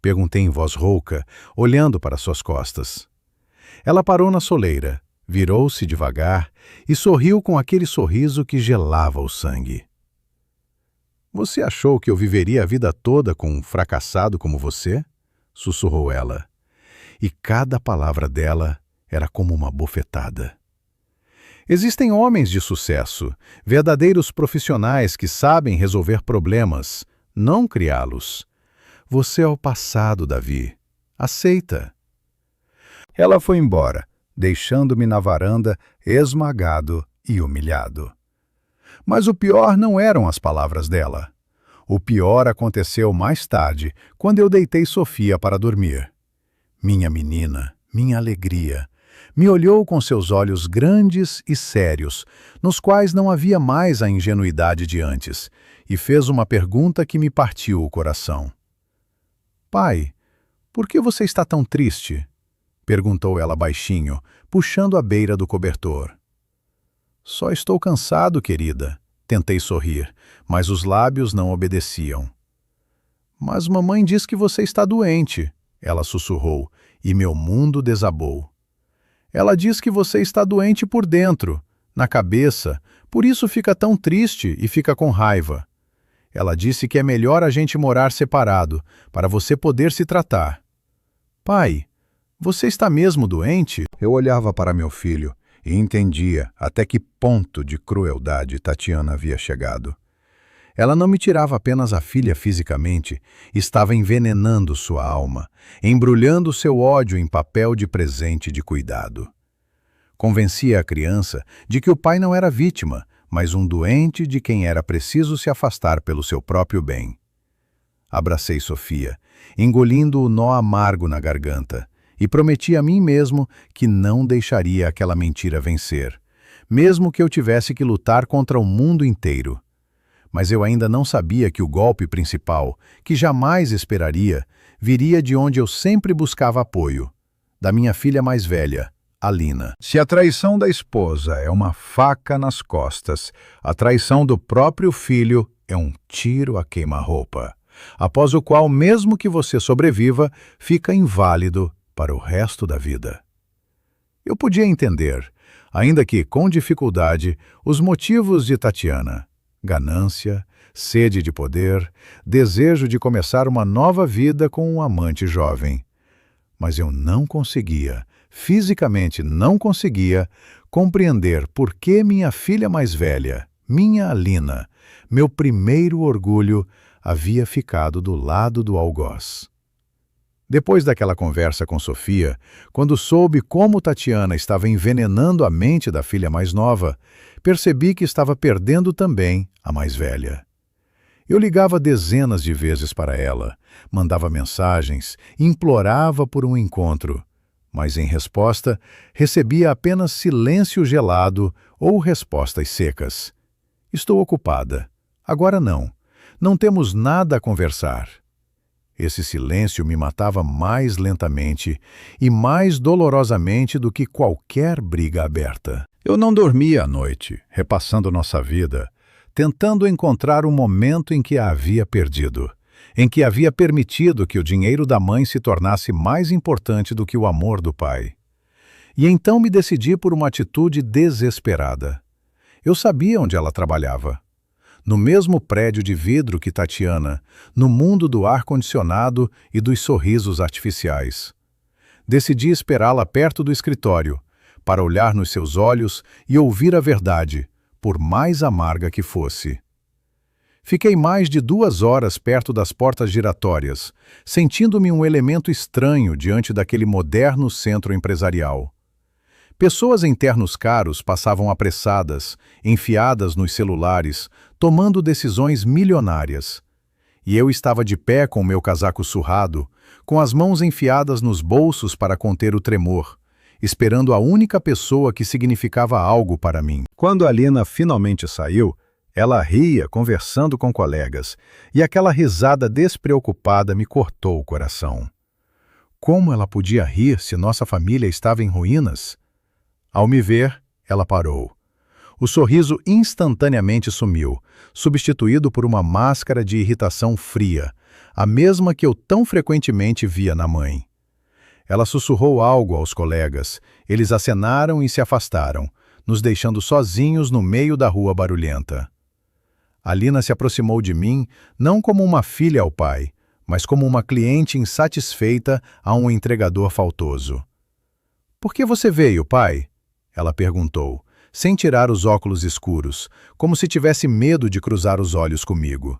perguntei em voz rouca, olhando para suas costas. Ela parou na soleira, virou-se devagar e sorriu com aquele sorriso que gelava o sangue. "Você achou que eu viveria a vida toda com um fracassado como você?" sussurrou ela. E cada palavra dela era como uma bofetada. Existem homens de sucesso, verdadeiros profissionais que sabem resolver problemas, não criá-los. Você é o passado, Davi. Aceita. Ela foi embora, deixando-me na varanda esmagado e humilhado. Mas o pior não eram as palavras dela. O pior aconteceu mais tarde, quando eu deitei Sofia para dormir. Minha menina, minha alegria, me olhou com seus olhos grandes e sérios, nos quais não havia mais a ingenuidade de antes, e fez uma pergunta que me partiu o coração. "Pai, por que você está tão triste?" perguntou ela baixinho, puxando a beira do cobertor. "Só estou cansado, querida." Tentei sorrir, mas os lábios não obedeciam. "Mas mamãe diz que você está doente", ela sussurrou, e meu mundo desabou. "Ela diz que você está doente por dentro, na cabeça, por isso fica tão triste e fica com raiva. Ela disse que é melhor a gente morar separado, para você poder se tratar." "Pai, você está mesmo doente?" Eu olhava para meu filho e entendia até que ponto de crueldade Tatiana havia chegado. Ela não me tirava apenas a filha fisicamente, estava envenenando sua alma, embrulhando seu ódio em papel de presente de cuidado. Convencia a criança de que o pai não era vítima, mas um doente de quem era preciso se afastar pelo seu próprio bem. Abracei Sofia, engolindo o nó amargo na garganta, e prometi a mim mesmo que não deixaria aquela mentira vencer, mesmo que eu tivesse que lutar contra o mundo inteiro. Mas eu ainda não sabia que o golpe principal, que jamais esperaria, viria de onde eu sempre buscava apoio, da minha filha mais velha, Alina. Se a traição da esposa é uma faca nas costas, a traição do próprio filho é um tiro a queima-roupa, após o qual, mesmo que você sobreviva, fica inválido para o resto da vida. Eu podia entender, ainda que com dificuldade, os motivos de Tatiana: ganância, sede de poder, desejo de começar uma nova vida com um amante jovem. Mas eu não conseguia, fisicamente não conseguia, compreender por que minha filha mais velha, minha Alina, meu primeiro orgulho, havia ficado do lado do algoz. Depois daquela conversa com Sofia, quando soube como Tatiana estava envenenando a mente da filha mais nova, percebi que estava perdendo também a mais velha. Eu ligava dezenas de vezes para ela, mandava mensagens, implorava por um encontro, mas em resposta recebia apenas silêncio gelado ou respostas secas. Estou ocupada. Agora não. Não temos nada a conversar. Esse silêncio me matava mais lentamente e mais dolorosamente do que qualquer briga aberta. Eu não dormia à noite, repassando nossa vida, tentando encontrar um momento em que a havia perdido, em que havia permitido que o dinheiro da mãe se tornasse mais importante do que o amor do pai. E então me decidi por uma atitude desesperada. Eu sabia onde ela trabalhava. No mesmo prédio de vidro que Tatiana, no mundo do ar-condicionado e dos sorrisos artificiais. Decidi esperá-la perto do escritório, para olhar nos seus olhos e ouvir a verdade, por mais amarga que fosse. Fiquei mais de 2 horas perto das portas giratórias, sentindo-me um elemento estranho diante daquele moderno centro empresarial. Pessoas em ternos caros passavam apressadas, enfiadas nos celulares, tomando decisões milionárias. E eu estava de pé com meu casaco surrado, com as mãos enfiadas nos bolsos para conter o tremor, esperando a única pessoa que significava algo para mim. Quando a Alina finalmente saiu, ela ria conversando com colegas, e aquela risada despreocupada me cortou o coração. Como ela podia rir se nossa família estava em ruínas? Ao me ver, ela parou. O sorriso instantaneamente sumiu, substituído por uma máscara de irritação fria, a mesma que eu tão frequentemente via na mãe. Ela sussurrou algo aos colegas, eles acenaram e se afastaram, nos deixando sozinhos no meio da rua barulhenta. Alina se aproximou de mim, não como uma filha ao pai, mas como uma cliente insatisfeita a um entregador faltoso. "Por que você veio, pai?" ela perguntou, sem tirar os óculos escuros, como se tivesse medo de cruzar os olhos comigo.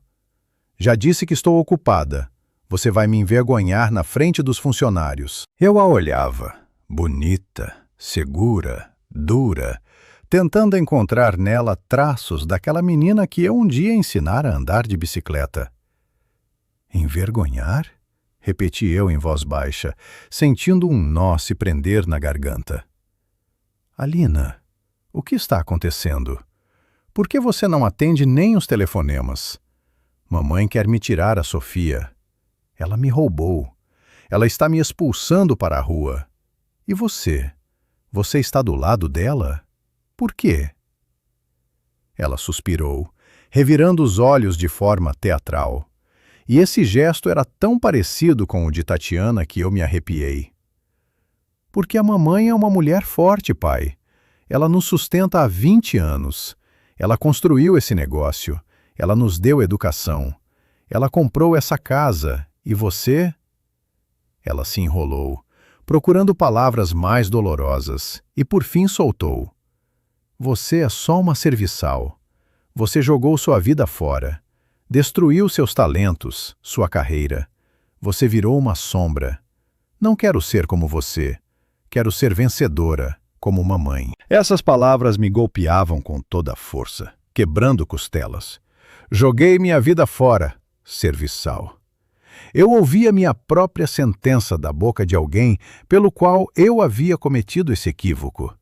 "Já disse que estou ocupada. Você vai me envergonhar na frente dos funcionários." Eu a olhava, bonita, segura, dura, tentando encontrar nela traços daquela menina que eu um dia ensinara a andar de bicicleta. "Envergonhar?" repeti eu em voz baixa, sentindo um nó se prender na garganta. "Alina, o que está acontecendo? Por que você não atende nem os telefonemas? Mamãe quer me tirar a Sofia. Ela me roubou. Ela está me expulsando para a rua. E você? Você está do lado dela? Por quê?" Ela suspirou, revirando os olhos de forma teatral. E esse gesto era tão parecido com o de Tatiana que eu me arrepiei. "Porque a mamãe é uma mulher forte, pai. Ela nos sustenta há 20 anos. Ela construiu esse negócio. Ela nos deu educação. Ela comprou essa casa. E você?" Ela se enrolou, procurando palavras mais dolorosas, e por fim soltou. "Você é só uma serviçal. Você jogou sua vida fora. Destruiu seus talentos, sua carreira. Você virou uma sombra. Não quero ser como você. Quero ser vencedora, como mamãe." Essas palavras me golpeavam com toda a força, quebrando costelas. Joguei minha vida fora, serviçal. Eu ouvia minha própria sentença da boca de alguém pelo qual eu havia cometido esse equívoco.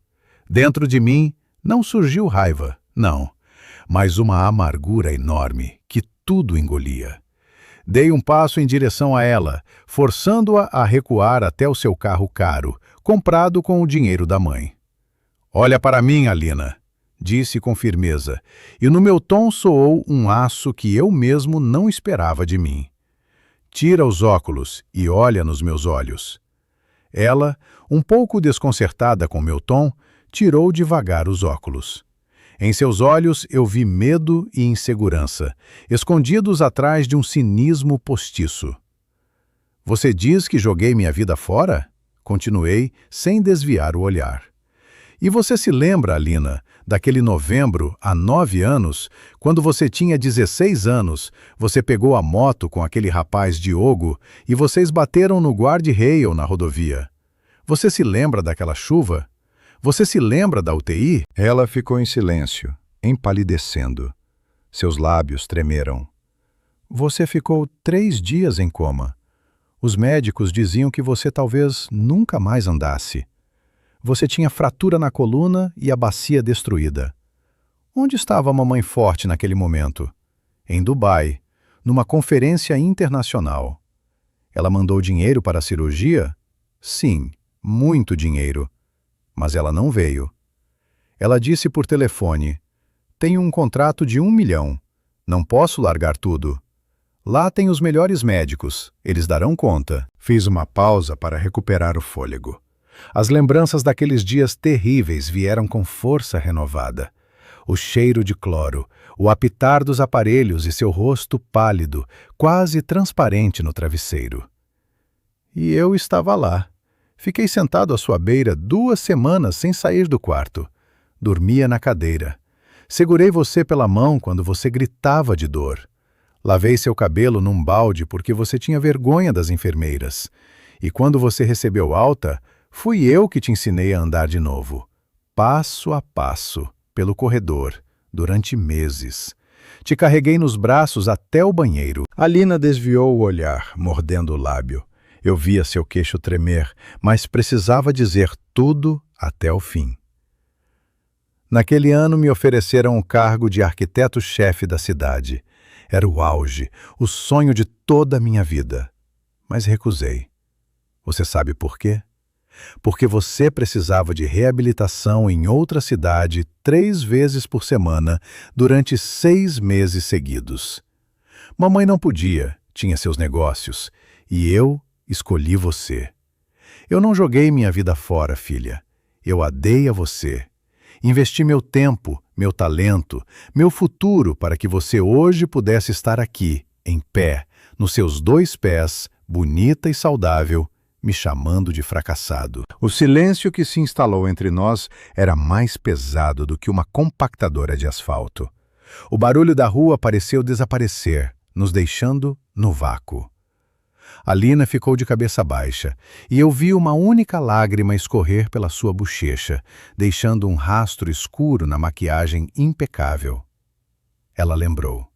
Dentro de mim não surgiu raiva, não, mas uma amargura enorme que tudo engolia. Dei um passo em direção a ela, forçando-a a recuar até o seu carro caro, comprado com o dinheiro da mãe. "Olha para mim, Alina", disse com firmeza, e no meu tom soou um aço que eu mesmo não esperava de mim. "Tira os óculos e olha nos meus olhos." Ela, um pouco desconcertada com meu tom, tirou devagar os óculos. Em seus olhos eu vi medo e insegurança, escondidos atrás de um cinismo postiço. "Você diz que joguei minha vida fora?" Continuei, sem desviar o olhar. "E você se lembra, Alina, daquele novembro, há 9 anos, quando você tinha 16 anos, você pegou a moto com aquele rapaz Diogo e vocês bateram no guarda-rail na rodovia? Você se lembra daquela chuva? Você se lembra da UTI?" Ela ficou em silêncio, empalidecendo. Seus lábios tremeram. Você ficou 3 dias em coma. Os médicos diziam que você talvez nunca mais andasse. Você tinha fratura na coluna e a bacia destruída. Onde estava a mamãe forte naquele momento? Em Dubai, numa conferência internacional. Ela mandou dinheiro para a cirurgia? Sim, muito dinheiro. Mas ela não veio. Ela disse por telefone: tenho um contrato de 1 milhão. Não posso largar tudo. Lá tem os melhores médicos. Eles darão conta. Fiz uma pausa para recuperar o fôlego. As lembranças daqueles dias terríveis vieram com força renovada. O cheiro de cloro, o apitar dos aparelhos e seu rosto pálido, quase transparente no travesseiro. E eu estava lá. Fiquei sentado à sua beira 2 semanas sem sair do quarto. Dormia na cadeira. Segurei você pela mão quando você gritava de dor. Lavei seu cabelo num balde porque você tinha vergonha das enfermeiras. E quando você recebeu alta, fui eu que te ensinei a andar de novo. Passo a passo, pelo corredor, durante meses. Te carreguei nos braços até o banheiro. Alina desviou o olhar, mordendo o lábio. Eu via seu queixo tremer, mas precisava dizer tudo até o fim. Naquele ano me ofereceram o cargo de arquiteto-chefe da cidade. Era o auge, o sonho de toda a minha vida. Mas recusei. Você sabe por quê? Porque você precisava de reabilitação em outra cidade 3 vezes por semana durante 6 meses seguidos. Mamãe não podia, tinha seus negócios, e eu escolhi você. Eu não joguei minha vida fora, filha. Eu a dei a você. Investi meu tempo, meu talento, meu futuro para que você hoje pudesse estar aqui, em pé, nos seus 2 pés, bonita e saudável, me chamando de fracassado. O silêncio que se instalou entre nós era mais pesado do que uma compactadora de asfalto. O barulho da rua pareceu desaparecer, nos deixando no vácuo. Alina ficou de cabeça baixa, e eu vi uma única lágrima escorrer pela sua bochecha, deixando um rastro escuro na maquiagem impecável. Ela lembrou.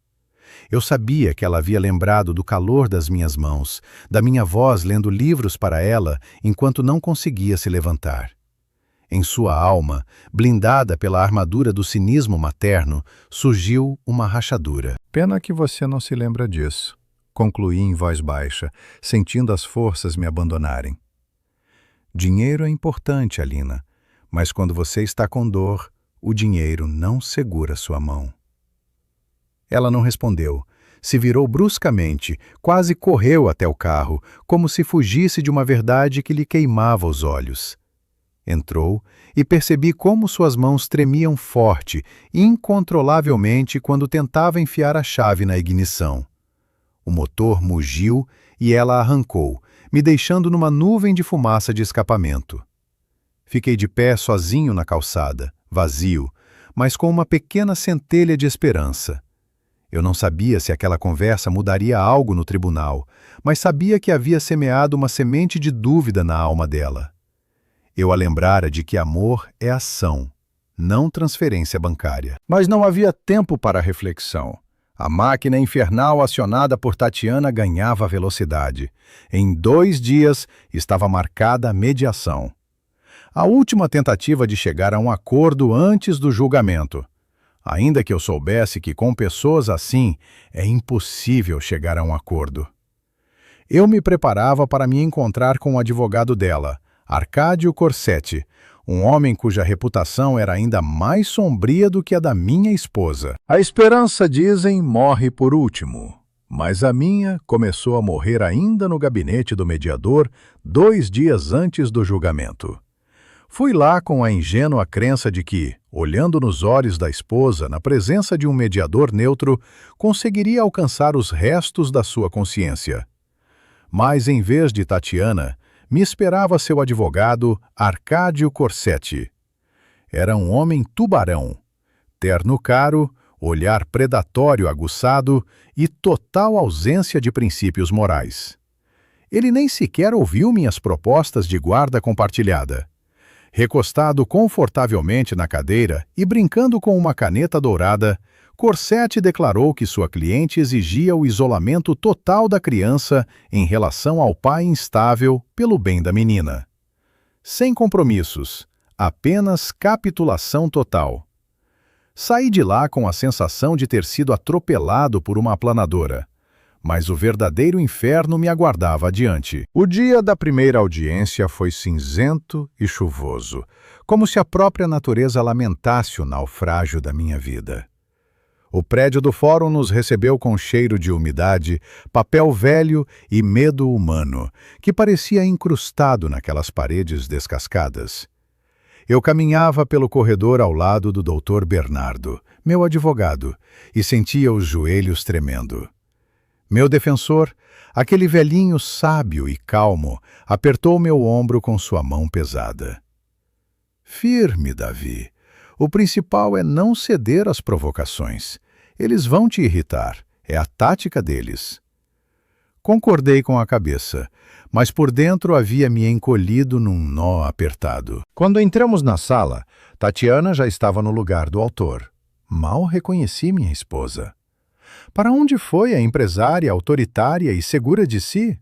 Eu sabia que ela havia lembrado do calor das minhas mãos, da minha voz lendo livros para ela enquanto não conseguia se levantar. Em sua alma, blindada pela armadura do cinismo materno, surgiu uma rachadura. Pena que você não se lembra disso. Concluí em voz baixa, sentindo as forças me abandonarem. Dinheiro é importante, Alina, mas quando você está com dor, o dinheiro não segura sua mão. Ela não respondeu. Se virou bruscamente, quase correu até o carro, como se fugisse de uma verdade que lhe queimava os olhos. Entrou e percebi como suas mãos tremiam forte, incontrolavelmente quando tentava enfiar a chave na ignição. O motor mugiu e ela arrancou, me deixando numa nuvem de fumaça de escapamento. Fiquei de pé sozinho na calçada, vazio, mas com uma pequena centelha de esperança. Eu não sabia se aquela conversa mudaria algo no tribunal, mas sabia que havia semeado uma semente de dúvida na alma dela. Eu a lembrara de que amor é ação, não transferência bancária. Mas não havia tempo para reflexão. A máquina infernal acionada por Tatiana ganhava velocidade. Em 2 dias estava marcada a mediação. A última tentativa de chegar a um acordo antes do julgamento. Ainda que eu soubesse que com pessoas assim é impossível chegar a um acordo. Eu me preparava para me encontrar com o advogado dela, Arcádio Corsetti, um homem cuja reputação era ainda mais sombria do que a da minha esposa. A esperança, dizem, morre por último, mas a minha começou a morrer ainda no gabinete do mediador 2 dias antes do julgamento. Fui lá com a ingênua crença de que, olhando nos olhos da esposa, na presença de um mediador neutro, conseguiria alcançar os restos da sua consciência. Mas, em vez de Tatiana, me esperava seu advogado, Arcádio Corsetti. Era um homem tubarão, terno caro, olhar predatório aguçado e total ausência de princípios morais. Ele nem sequer ouviu minhas propostas de guarda compartilhada. Recostado confortavelmente na cadeira e brincando com uma caneta dourada, Corsetti declarou que sua cliente exigia o isolamento total da criança em relação ao pai instável pelo bem da menina. Sem compromissos, apenas capitulação total. Saí de lá com a sensação de ter sido atropelado por uma aplanadora, mas o verdadeiro inferno me aguardava adiante. O dia da primeira audiência foi cinzento e chuvoso, como se a própria natureza lamentasse o naufrágio da minha vida. O prédio do fórum nos recebeu com cheiro de umidade, papel velho e medo humano, que parecia incrustado naquelas paredes descascadas. Eu caminhava pelo corredor ao lado do Dr. Bernardo, meu advogado, e sentia os joelhos tremendo. Meu defensor, aquele velhinho sábio e calmo, apertou meu ombro com sua mão pesada. Firme, Davi. O principal é não ceder às provocações. Eles vão te irritar. É a tática deles. Concordei com a cabeça, mas por dentro havia me encolhido num nó apertado. Quando entramos na sala, Tatiana já estava no lugar do autor. Mal reconheci minha esposa. Para onde foi a empresária autoritária e segura de si?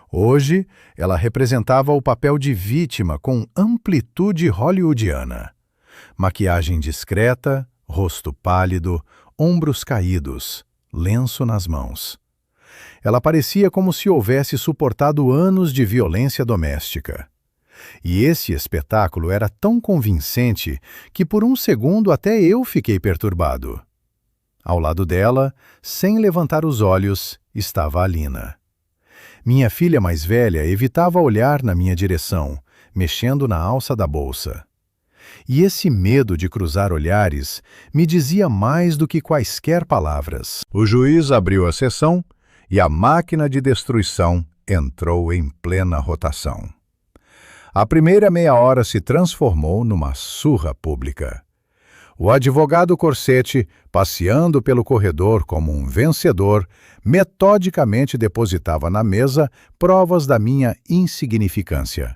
Hoje, ela representava o papel de vítima com amplitude hollywoodiana. Maquiagem discreta, rosto pálido, ombros caídos, lenço nas mãos. Ela parecia como se houvesse suportado anos de violência doméstica. E esse espetáculo era tão convincente que por um segundo até eu fiquei perturbado. Ao lado dela, sem levantar os olhos, estava a Lina. Minha filha mais velha evitava olhar na minha direção, mexendo na alça da bolsa. E esse medo de cruzar olhares me dizia mais do que quaisquer palavras. O juiz abriu a sessão e a máquina de destruição entrou em plena rotação. A primeira meia hora se transformou numa surra pública. O advogado Corsetti, passeando pelo corredor como um vencedor, metodicamente depositava na mesa provas da minha insignificância.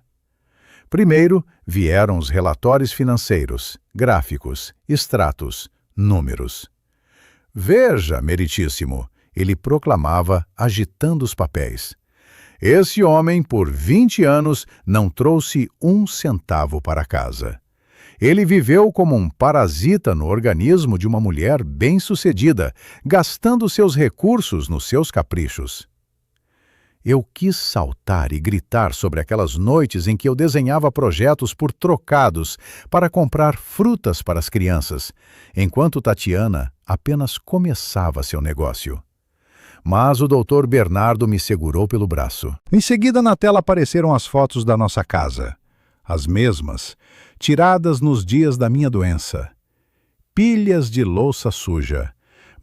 Primeiro vieram os relatórios financeiros, gráficos, extratos, números. Veja, meritíssimo, ele proclamava, agitando os papéis. Esse homem, por 20 anos, não trouxe um centavo para casa. Ele viveu como um parasita no organismo de uma mulher bem-sucedida, gastando seus recursos nos seus caprichos. Eu quis saltar e gritar sobre aquelas noites em que eu desenhava projetos por trocados para comprar frutas para as crianças, enquanto Tatiana apenas começava seu negócio. Mas o Dr. Bernardo me segurou pelo braço. Em seguida, na tela apareceram as fotos da nossa casa. As mesmas, tiradas nos dias da minha doença. Pilhas de louça suja,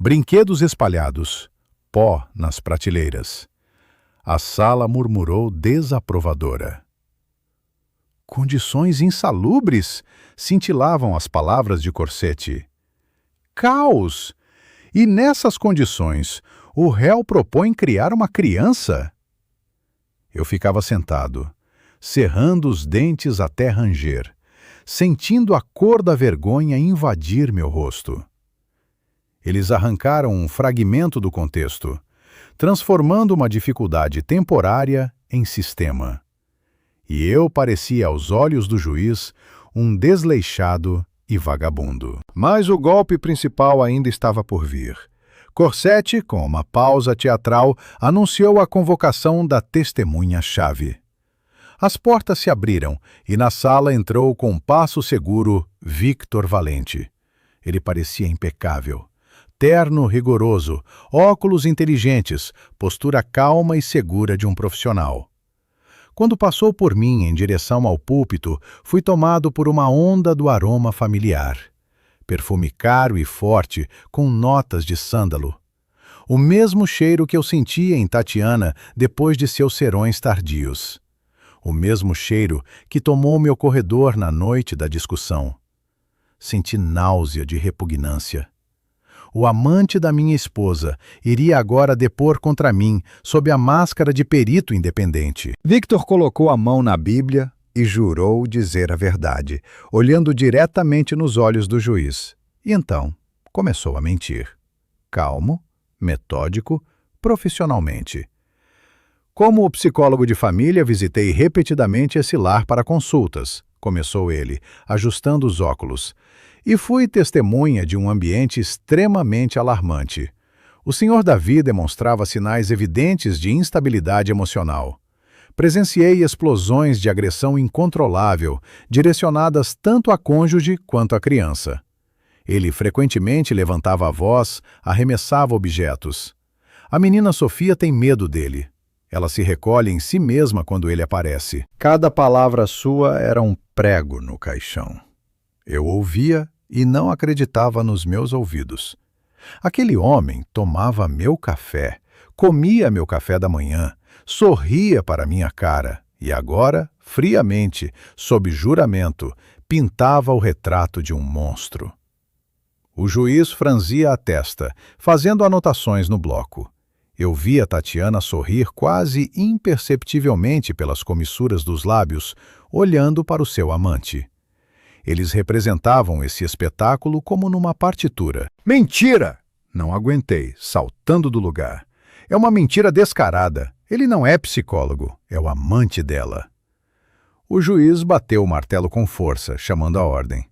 brinquedos espalhados, pó nas prateleiras. A sala murmurou desaprovadora. Condições insalubres, cintilavam as palavras de Corsetti. Caos! E nessas condições, o réu propõe criar uma criança? Eu ficava sentado, cerrando os dentes até ranger, sentindo a cor da vergonha invadir meu rosto. Eles arrancaram um fragmento do contexto, transformando uma dificuldade temporária em sistema. E eu parecia aos olhos do juiz um desleixado e vagabundo. Mas o golpe principal ainda estava por vir. Corsetti, com uma pausa teatral, anunciou a convocação da testemunha-chave. As portas se abriram e na sala entrou com passo seguro Victor Valente. Ele parecia impecável. Terno rigoroso, óculos inteligentes, postura calma e segura de um profissional. Quando passou por mim em direção ao púlpito, fui tomado por uma onda do aroma familiar. Perfume caro e forte, com notas de sândalo. O mesmo cheiro que eu sentia em Tatiana depois de seus serões tardios. O mesmo cheiro que tomou meu corredor na noite da discussão. Senti náusea de repugnância. O amante da minha esposa iria agora depor contra mim, sob a máscara de perito independente. Victor colocou a mão na Bíblia e jurou dizer a verdade, olhando diretamente nos olhos do juiz. E então, começou a mentir. Calmo, metódico, profissionalmente. Como psicólogo de família, visitei repetidamente esse lar para consultas, começou ele, ajustando os óculos, e fui testemunha de um ambiente extremamente alarmante. O Sr. Davi demonstrava sinais evidentes de instabilidade emocional. Presenciei explosões de agressão incontrolável, direcionadas tanto à cônjuge quanto à criança. Ele frequentemente levantava a voz, arremessava objetos. A menina Sofia tem medo dele. Ela se recolhe em si mesma quando ele aparece. Cada palavra sua era um prego no caixão. Eu ouvia e não acreditava nos meus ouvidos. Aquele homem tomava meu café, comia meu café da manhã, sorria para minha cara e agora, friamente, sob juramento, pintava o retrato de um monstro. O juiz franzia a testa, fazendo anotações no bloco. Eu via Tatiana sorrir quase imperceptivelmente pelas comissuras dos lábios, olhando para o seu amante. Eles representavam esse espetáculo como numa partitura. Mentira! Não aguentei, saltando do lugar. É uma mentira descarada. Ele não é psicólogo, é o amante dela. O juiz bateu o martelo com força, chamando a ordem.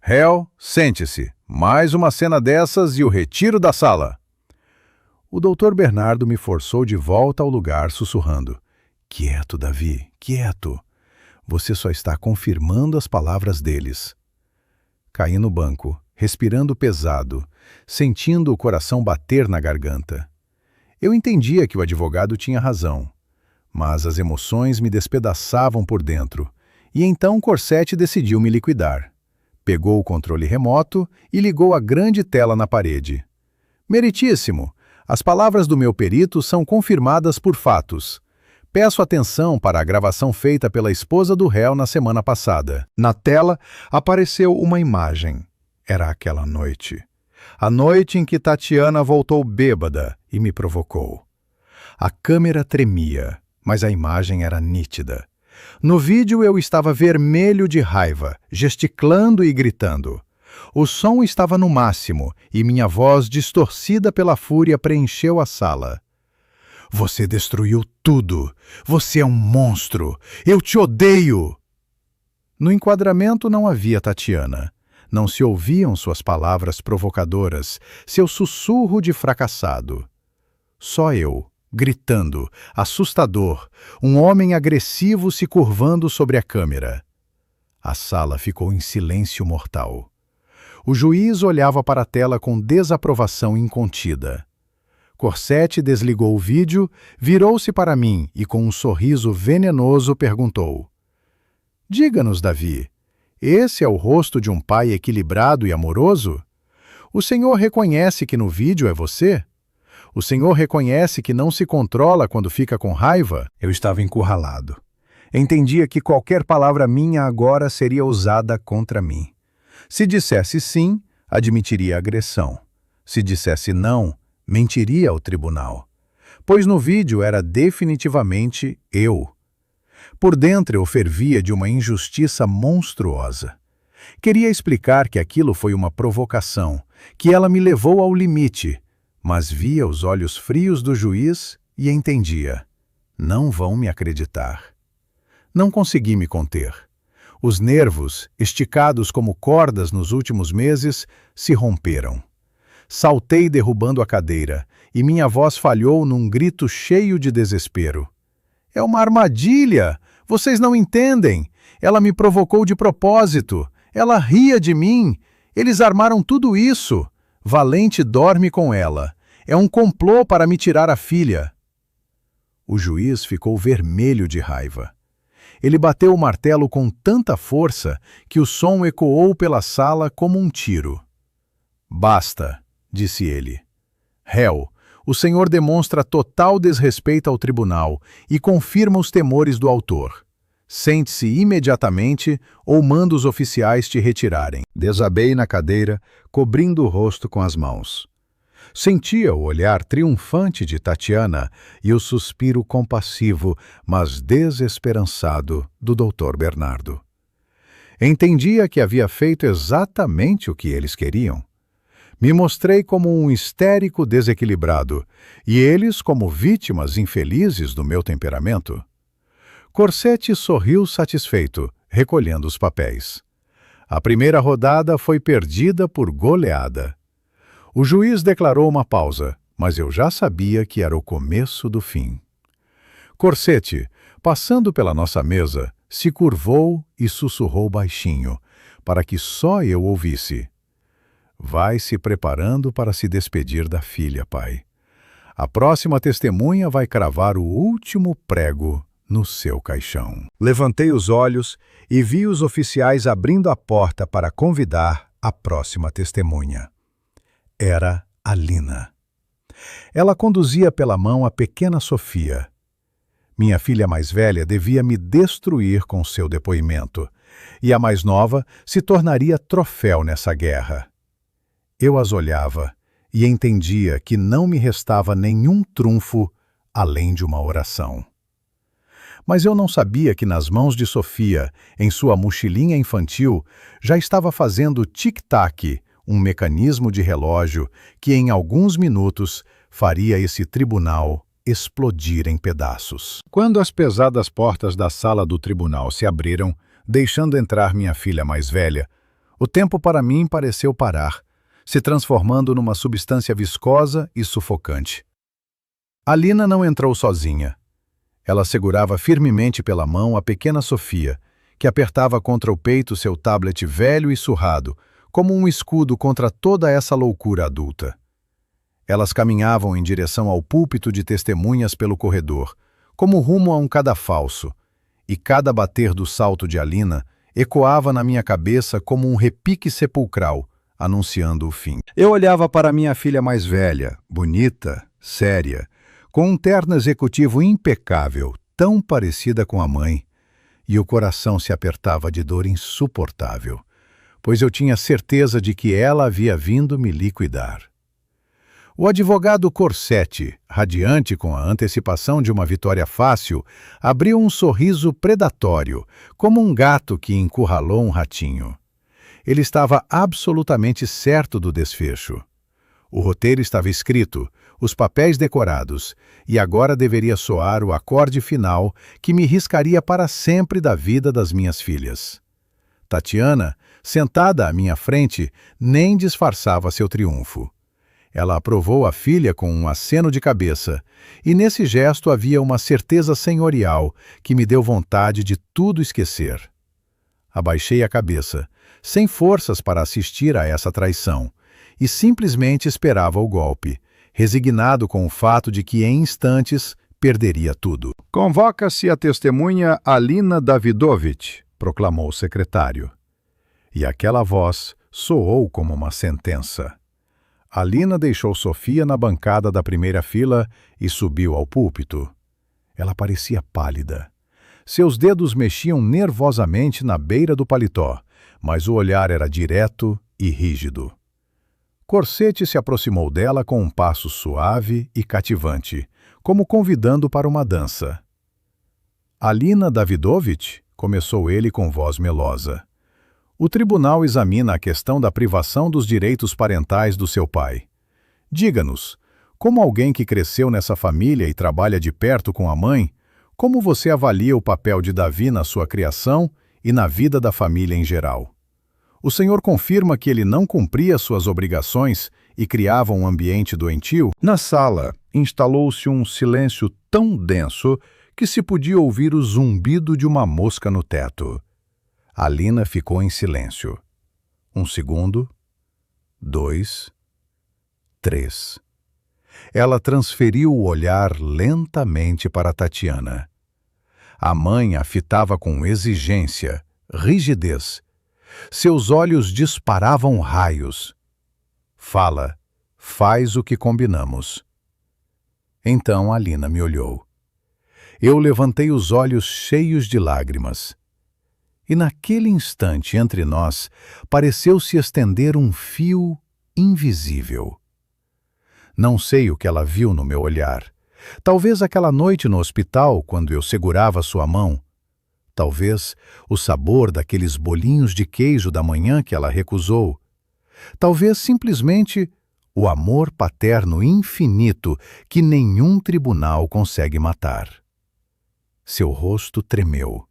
Réu, sente-se. Mais uma cena dessas e o retiro da sala. O doutor Bernardo me forçou de volta ao lugar, sussurrando. Quieto, Davi, quieto. Você só está confirmando as palavras deles. Caí no banco, respirando pesado, sentindo o coração bater na garganta. Eu entendia que o advogado tinha razão, mas as emoções me despedaçavam por dentro, e então Corsetti decidiu me liquidar. Pegou o controle remoto e ligou a grande tela na parede. Meritíssimo! As palavras do meu perito são confirmadas por fatos. Peço atenção para a gravação feita pela esposa do réu na semana passada. Na tela apareceu uma imagem. Era aquela noite. A noite em que Tatiana voltou bêbada e me provocou. A câmera tremia, mas a imagem era nítida. No vídeo eu estava vermelho de raiva, gesticulando e gritando. O som estava no máximo e minha voz, distorcida pela fúria, preencheu a sala. Você destruiu tudo. Você é um monstro. Eu te odeio. No enquadramento não havia Tatiana. Não se ouviam suas palavras provocadoras, seu sussurro de fracassado. Só eu, gritando, assustador, um homem agressivo se curvando sobre a câmera. A sala ficou em silêncio mortal. O juiz olhava para a tela com desaprovação incontida. Corsetti desligou o vídeo, virou-se para mim e, com um sorriso venenoso, perguntou: Diga-nos, Davi, esse é o rosto de um pai equilibrado e amoroso? O senhor reconhece que no vídeo é você? O senhor reconhece que não se controla quando fica com raiva? Eu estava encurralado. Entendia que qualquer palavra minha agora seria usada contra mim. Se dissesse sim, admitiria agressão. Se dissesse não, mentiria ao tribunal. Pois no vídeo era definitivamente eu. Por dentro eu fervia de uma injustiça monstruosa. Queria explicar que aquilo foi uma provocação, que ela me levou ao limite, mas via os olhos frios do juiz e entendia. Não vão me acreditar. Não consegui me conter. Os nervos, esticados como cordas nos últimos meses, se romperam. Saltei derrubando a cadeira, e minha voz falhou num grito cheio de desespero. É uma armadilha! Vocês não entendem! Ela me provocou de propósito! Ela ria de mim! Eles armaram tudo isso! Valente dorme com ela! É um complô para me tirar a filha! O juiz ficou vermelho de raiva. Ele bateu o martelo com tanta força que o som ecoou pela sala como um tiro. Basta, disse ele. Réu, o senhor demonstra total desrespeito ao tribunal e confirma os temores do autor. Sente-se imediatamente ou manda os oficiais te retirarem. Desabei na cadeira, cobrindo o rosto com as mãos. Sentia o olhar triunfante de Tatiana e o suspiro compassivo, mas desesperançado, do Dr. Bernardo. Entendia que havia feito exatamente o que eles queriam. Me mostrei como um histérico desequilibrado, e eles como vítimas infelizes do meu temperamento. Corsetti sorriu satisfeito, recolhendo os papéis. A primeira rodada foi perdida por goleada. O juiz declarou uma pausa, mas eu já sabia que era o começo do fim. Corsetti, passando pela nossa mesa, se curvou e sussurrou baixinho, para que só eu ouvisse. Vai se preparando para se despedir da filha, pai. A próxima testemunha vai cravar o último prego no seu caixão. Levantei os olhos e vi os oficiais abrindo a porta para convidar a próxima testemunha. Era Alina. Ela conduzia pela mão a pequena Sofia. Minha filha mais velha devia me destruir com seu depoimento, e a mais nova se tornaria troféu nessa guerra. Eu as olhava e entendia que não me restava nenhum trunfo além de uma oração. Mas eu não sabia que nas mãos de Sofia, em sua mochilinha infantil, já estava fazendo tic-tac, um mecanismo de relógio que em alguns minutos faria esse tribunal explodir em pedaços. Quando as pesadas portas da sala do tribunal se abriram, deixando entrar minha filha mais velha, o tempo para mim pareceu parar, se transformando numa substância viscosa e sufocante. Alina não entrou sozinha. Ela segurava firmemente pela mão a pequena Sofia, que apertava contra o peito seu tablet velho e surrado, como um escudo contra toda essa loucura adulta. Elas caminhavam em direção ao púlpito de testemunhas pelo corredor, como rumo a um cadafalso, e cada bater do salto de Alina ecoava na minha cabeça como um repique sepulcral, anunciando o fim. Eu olhava para minha filha mais velha, bonita, séria, com um terno executivo impecável, tão parecida com a mãe, e o coração se apertava de dor insuportável, pois eu tinha certeza de que ela havia vindo me liquidar. O advogado Corsetti, radiante com a antecipação de uma vitória fácil, abriu um sorriso predatório, como um gato que encurralou um ratinho. Ele estava absolutamente certo do desfecho. O roteiro estava escrito, os papéis decorados, e agora deveria soar o acorde final que me riscaria para sempre da vida das minhas filhas. Tatiana, sentada à minha frente, nem disfarçava seu triunfo. Ela aprovou a filha com um aceno de cabeça, e nesse gesto havia uma certeza senhorial que me deu vontade de tudo esquecer. Abaixei a cabeça, sem forças para assistir a essa traição, e simplesmente esperava o golpe, resignado com o fato de que em instantes perderia tudo. Convoca-se a testemunha Alina Davidovich, proclamou o secretário. E aquela voz soou como uma sentença. Alina deixou Sofia na bancada da primeira fila e subiu ao púlpito. Ela parecia pálida. Seus dedos mexiam nervosamente na beira do paletó, mas o olhar era direto e rígido. Corsetti se aproximou dela com um passo suave e cativante, como convidando para uma dança. Alina Davidovich, começou ele com voz melosa. O tribunal examina a questão da privação dos direitos parentais do seu pai. Diga-nos, como alguém que cresceu nessa família e trabalha de perto com a mãe, como você avalia o papel de Davi na sua criação e na vida da família em geral? O senhor confirma que ele não cumpria suas obrigações e criava um ambiente doentio? Na sala, instalou-se um silêncio tão denso que se podia ouvir o zumbido de uma mosca no teto. Alina ficou em silêncio. 1 segundo, 2, 3. Ela transferiu o olhar lentamente para Tatiana. A mãe a fitava com exigência, rigidez. Seus olhos disparavam raios. Fala, faz o que combinamos. Então Alina me olhou. Eu levantei os olhos cheios de lágrimas. E naquele instante entre nós pareceu se estender um fio invisível. Não sei o que ela viu no meu olhar. Talvez aquela noite no hospital, quando eu segurava sua mão. Talvez o sabor daqueles bolinhos de queijo da manhã que ela recusou. Talvez simplesmente o amor paterno infinito que nenhum tribunal consegue matar. Seu rosto tremeu.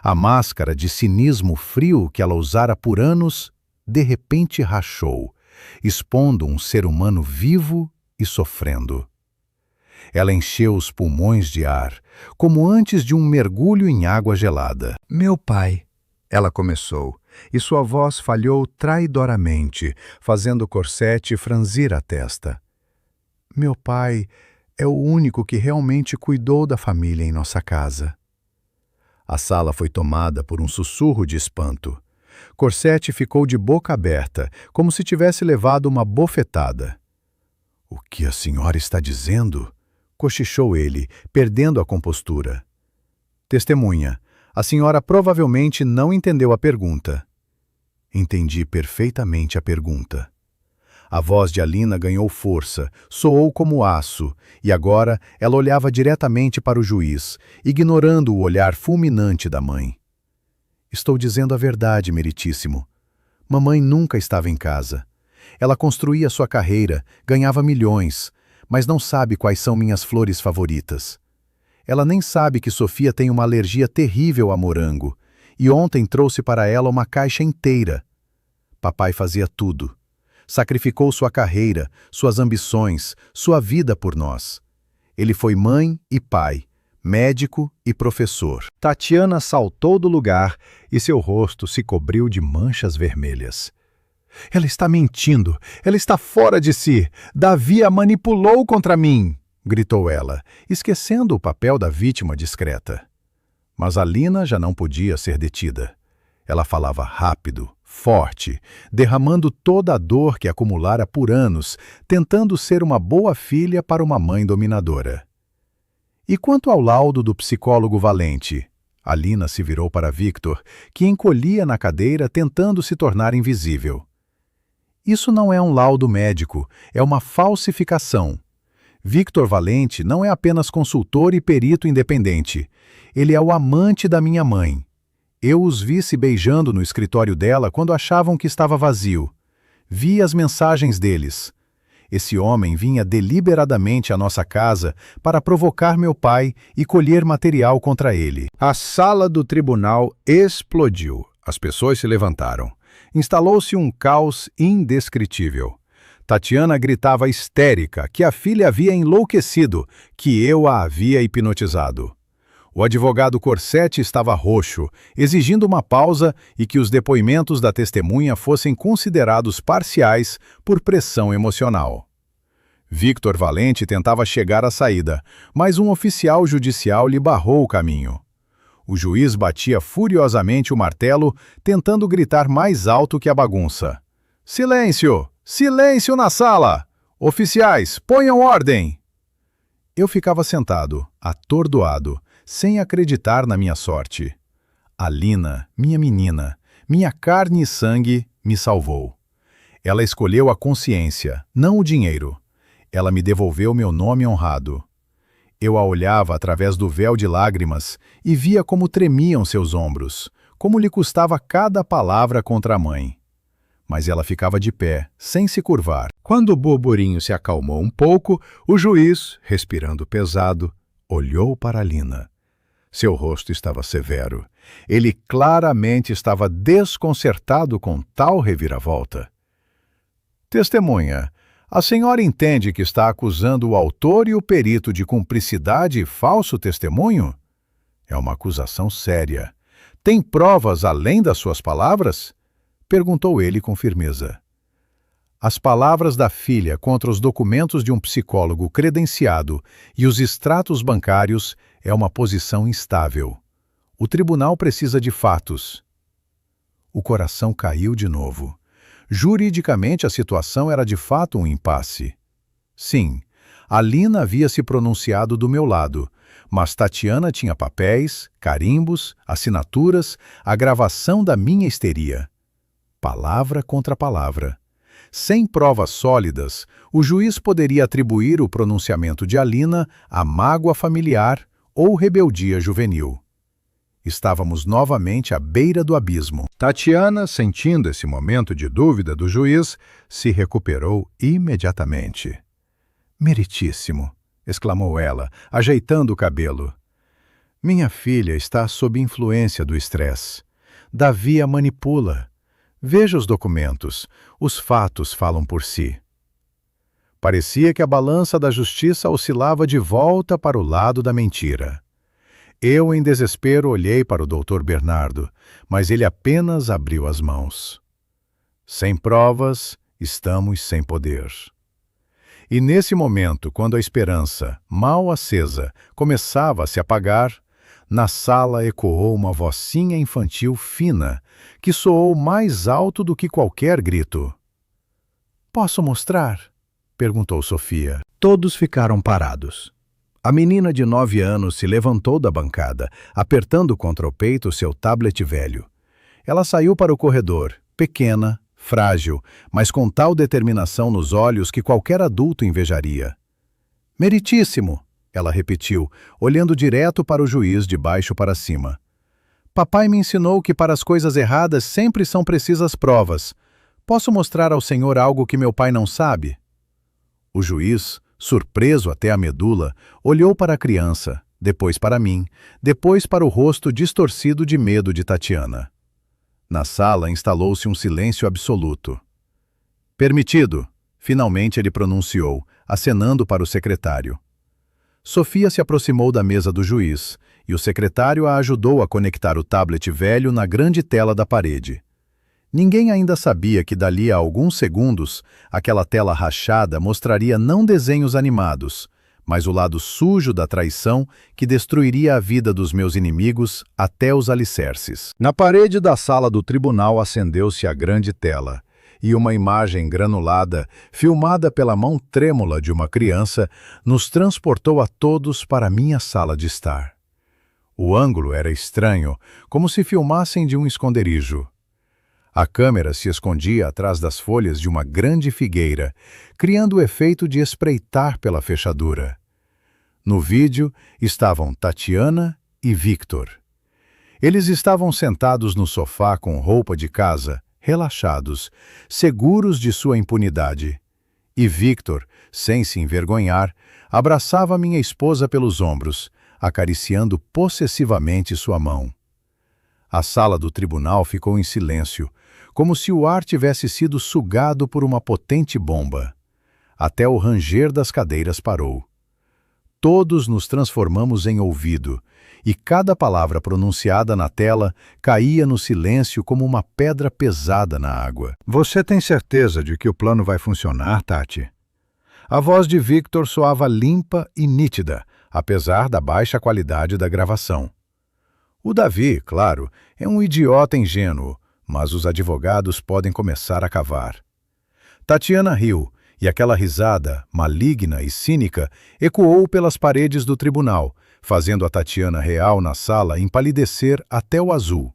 A máscara de cinismo frio que ela usara por anos, de repente rachou, expondo um ser humano vivo e sofrendo. Ela encheu os pulmões de ar, como antes de um mergulho em água gelada. Meu pai, ela começou, e sua voz falhou traidoramente, fazendo Corsete franzir a testa. Meu pai é o único que realmente cuidou da família em nossa casa. A sala foi tomada por um sussurro de espanto. Corsete ficou de boca aberta, como se tivesse levado uma bofetada. "O que a senhora está dizendo?" cochichou ele, perdendo a compostura. Testemunha, a senhora provavelmente não entendeu a pergunta. Entendi perfeitamente a pergunta. A voz de Alina ganhou força, soou como aço, e agora ela olhava diretamente para o juiz, ignorando o olhar fulminante da mãe. Estou dizendo a verdade, meritíssimo. Mamãe nunca estava em casa. Ela construía sua carreira, ganhava milhões, mas não sabe quais são minhas flores favoritas. Ela nem sabe que Sofia tem uma alergia terrível a morango, e ontem trouxe para ela uma caixa inteira. Papai fazia tudo. Sacrificou sua carreira, suas ambições, sua vida por nós. Ele foi mãe e pai, médico e professor. Tatiana saltou do lugar e seu rosto se cobriu de manchas vermelhas. Ela está mentindo, ela está fora de si. Davi a manipulou contra mim, gritou ela, esquecendo o papel da vítima discreta. Mas Alina já não podia ser detida. Ela falava rápido, forte, derramando toda a dor que acumulara por anos, tentando ser uma boa filha para uma mãe dominadora. E quanto ao laudo do psicólogo Valente? Alina se virou para Victor, que encolhia na cadeira tentando se tornar invisível. Isso não é um laudo médico, é uma falsificação. Victor Valente não é apenas consultor e perito independente. Ele é o amante da minha mãe. Eu os vi se beijando no escritório dela quando achavam que estava vazio. Vi as mensagens deles. Esse homem vinha deliberadamente à nossa casa para provocar meu pai e colher material contra ele. A sala do tribunal explodiu. As pessoas se levantaram. Instalou-se um caos indescritível. Tatiana gritava histérica que a filha havia enlouquecido, que eu a havia hipnotizado. O advogado Corsete estava roxo, exigindo uma pausa e que os depoimentos da testemunha fossem considerados parciais por pressão emocional. Victor Valente tentava chegar à saída, mas um oficial judicial lhe barrou o caminho. O juiz batia furiosamente o martelo, tentando gritar mais alto que a bagunça. "Silêncio! Silêncio na sala! Oficiais, ponham ordem!" Eu ficava sentado, atordoado, sem acreditar na minha sorte. Alina, minha menina, minha carne e sangue, me salvou. Ela escolheu a consciência, não o dinheiro. Ela me devolveu meu nome honrado. Eu a olhava através do véu de lágrimas e via como tremiam seus ombros, como lhe custava cada palavra contra a mãe. Mas ela ficava de pé, sem se curvar. Quando o burburinho se acalmou um pouco, o juiz, respirando pesado, olhou para Alina. Seu rosto estava severo. Ele claramente estava desconcertado com tal reviravolta. "Testemunha, a senhora entende que está acusando o autor e o perito de cumplicidade e falso testemunho? É uma acusação séria. Tem provas além das suas palavras?" perguntou ele com firmeza. As palavras da filha contra os documentos de um psicólogo credenciado e os extratos bancários é uma posição instável. O tribunal precisa de fatos. O coração caiu de novo. Juridicamente, a situação era de fato um impasse. Sim, Alina havia se pronunciado do meu lado, mas Tatiana tinha papéis, carimbos, assinaturas, a gravação da minha histeria. Palavra contra palavra. Sem provas sólidas, o juiz poderia atribuir o pronunciamento de Alina a mágoa familiar ou rebeldia juvenil. Estávamos novamente à beira do abismo. Tatiana, sentindo esse momento de dúvida do juiz, se recuperou imediatamente. Meritíssimo, exclamou ela, ajeitando o cabelo. Minha filha está sob influência do estresse. Davi a manipula. Veja os documentos. Os fatos falam por si. Parecia que a balança da justiça oscilava de volta para o lado da mentira. Eu, em desespero, olhei para o Dr. Bernardo, mas ele apenas abriu as mãos. Sem provas, estamos sem poder. E nesse momento, quando a esperança, mal acesa, começava a se apagar, na sala ecoou uma vozinha infantil fina, que soou mais alto do que qualquer grito. "Posso mostrar?" perguntou Sofia. Todos ficaram parados. A menina de 9 anos se levantou da bancada, apertando contra o peito seu tablet velho. Ela saiu para o corredor, pequena, frágil, mas com tal determinação nos olhos que qualquer adulto invejaria. "Meritíssimo!" ela repetiu, olhando direto para o juiz de baixo para cima. "Papai me ensinou que para as coisas erradas sempre são precisas provas. Posso mostrar ao senhor algo que meu pai não sabe?" O juiz, surpreso até a medula, olhou para a criança, depois para mim, depois para o rosto distorcido de medo de Tatiana. Na sala instalou-se um silêncio absoluto. "Permitido", finalmente ele pronunciou, acenando para o secretário. Sofia se aproximou da mesa do juiz, e o secretário a ajudou a conectar o tablet velho na grande tela da parede. Ninguém ainda sabia que dali a alguns segundos, aquela tela rachada mostraria não desenhos animados, mas o lado sujo da traição que destruiria a vida dos meus inimigos até os alicerces. Na parede da sala do tribunal acendeu-se a grande tela, e uma imagem granulada, filmada pela mão trêmula de uma criança, nos transportou a todos para a minha sala de estar. O ângulo era estranho, como se filmassem de um esconderijo. A câmera se escondia atrás das folhas de uma grande figueira, criando o efeito de espreitar pela fechadura. No vídeo estavam Tatiana e Victor. Eles estavam sentados no sofá com roupa de casa, relaxados, seguros de sua impunidade. E Victor, sem se envergonhar, abraçava minha esposa pelos ombros, acariciando possessivamente sua mão. A sala do tribunal ficou em silêncio, como se o ar tivesse sido sugado por uma potente bomba. Até o ranger das cadeiras parou. Todos nos transformamos em ouvido, e cada palavra pronunciada na tela caía no silêncio como uma pedra pesada na água. "Você tem certeza de que o plano vai funcionar, Tati?" A voz de Victor soava limpa e nítida, apesar da baixa qualidade da gravação. O Davi, claro, é um idiota ingênuo, mas os advogados podem começar a cavar. Tatiana riu, e aquela risada, maligna e cínica, ecoou pelas paredes do tribunal, fazendo a Tatiana real na sala empalidecer até o azul.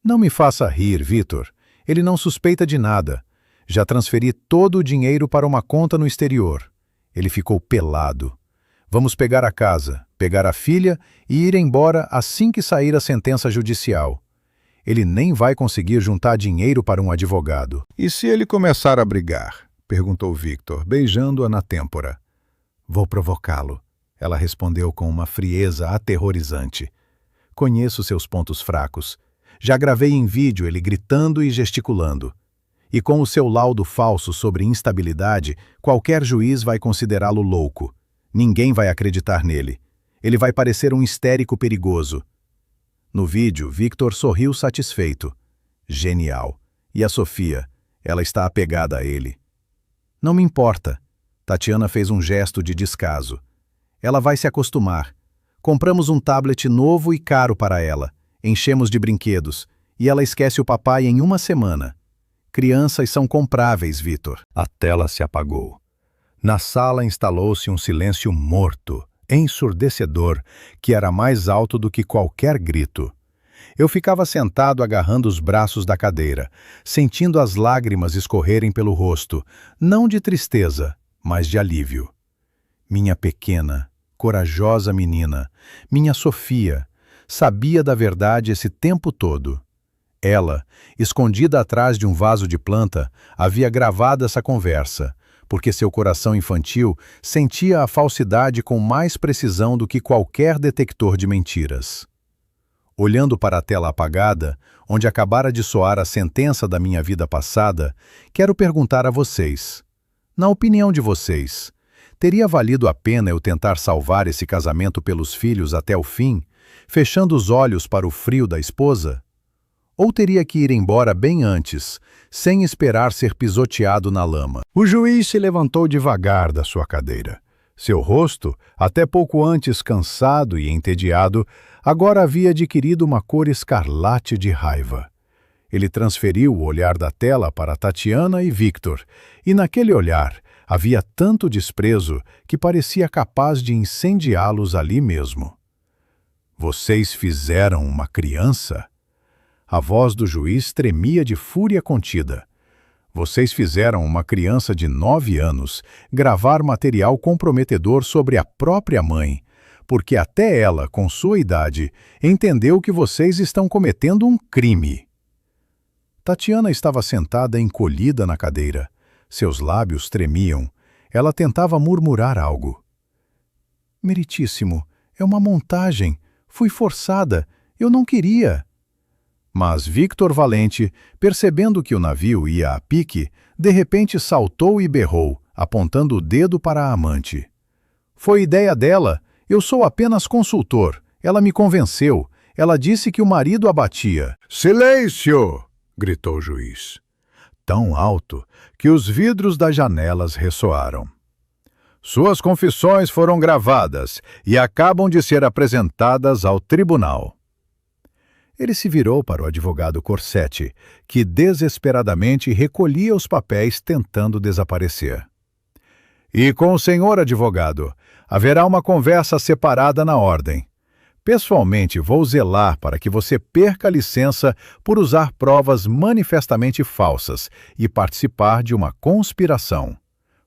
"Não me faça rir, Victor. Ele não suspeita de nada. Já transferi todo o dinheiro para uma conta no exterior. Ele ficou pelado. Vamos pegar a casa, pegar a filha e ir embora assim que sair a sentença judicial. Ele nem vai conseguir juntar dinheiro para um advogado." "E se ele começar a brigar?" perguntou Victor, beijando-a na têmpora. "Vou provocá-lo", ela respondeu com uma frieza aterrorizante. "Conheço seus pontos fracos. Já gravei em vídeo ele gritando e gesticulando. E com o seu laudo falso sobre instabilidade, qualquer juiz vai considerá-lo louco. Ninguém vai acreditar nele. Ele vai parecer um histérico perigoso." No vídeo, Victor sorriu satisfeito. Genial. E a Sofia? Ela está apegada a ele. "Não me importa." Tatiana fez um gesto de descaso. "Ela vai se acostumar. Compramos um tablet novo e caro para ela. Enchemos de brinquedos. E ela esquece o papai em uma semana. Crianças são compráveis, Victor." A tela se apagou. Na sala instalou-se um silêncio morto, ensurdecedor, que era mais alto do que qualquer grito. Eu ficava sentado agarrando os braços da cadeira, sentindo as lágrimas escorrerem pelo rosto, não de tristeza, mas de alívio. Minha pequena, corajosa menina, minha Sofia, sabia da verdade esse tempo todo. Ela, escondida atrás de um vaso de planta, havia gravado essa conversa, porque seu coração infantil sentia a falsidade com mais precisão do que qualquer detector de mentiras. Olhando para a tela apagada, onde acabara de soar a sentença da minha vida passada, quero perguntar a vocês, na opinião de vocês, teria valido a pena eu tentar salvar esse casamento pelos filhos até o fim, fechando os olhos para o frio da esposa? Ou teria que ir embora bem antes, sem esperar ser pisoteado na lama? O juiz se levantou devagar da sua cadeira. Seu rosto, até pouco antes cansado e entediado, agora havia adquirido uma cor escarlate de raiva. Ele transferiu o olhar da tela para Tatiana e Victor, e naquele olhar havia tanto desprezo que parecia capaz de incendiá-los ali mesmo. Vocês fizeram uma criança? A voz do juiz tremia de fúria contida. Vocês fizeram uma criança de 9 anos gravar material comprometedor sobre a própria mãe, porque até ela, com sua idade, entendeu que vocês estão cometendo um crime. Tatiana estava sentada encolhida na cadeira. Seus lábios tremiam. Ela tentava murmurar algo. Meritíssimo, é uma montagem. Fui forçada. Eu não queria. Mas Victor Valente, percebendo que o navio ia a pique, de repente saltou e berrou, apontando o dedo para a amante. Foi ideia dela. Eu sou apenas consultor. Ela me convenceu. Ela disse que o marido a batia. Silêncio! Gritou o juiz, tão alto que os vidros das janelas ressoaram. Suas confissões foram gravadas e acabam de ser apresentadas ao tribunal. Ele se virou para o advogado Corsetti, que desesperadamente recolhia os papéis tentando desaparecer. E com o senhor advogado, haverá uma conversa separada na ordem. Pessoalmente, vou zelar para que você perca a licença por usar provas manifestamente falsas e participar de uma conspiração.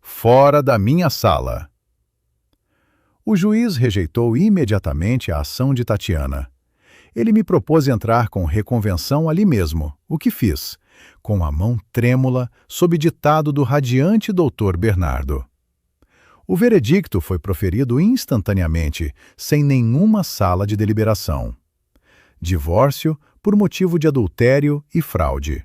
Fora da minha sala. O juiz rejeitou imediatamente a ação de Tatiana. Ele me propôs entrar com reconvenção ali mesmo, o que fiz, com a mão trêmula, sob ditado do radiante doutor Bernardo. O veredicto foi proferido instantaneamente, sem nenhuma sala de deliberação. Divórcio por motivo de adultério e fraude.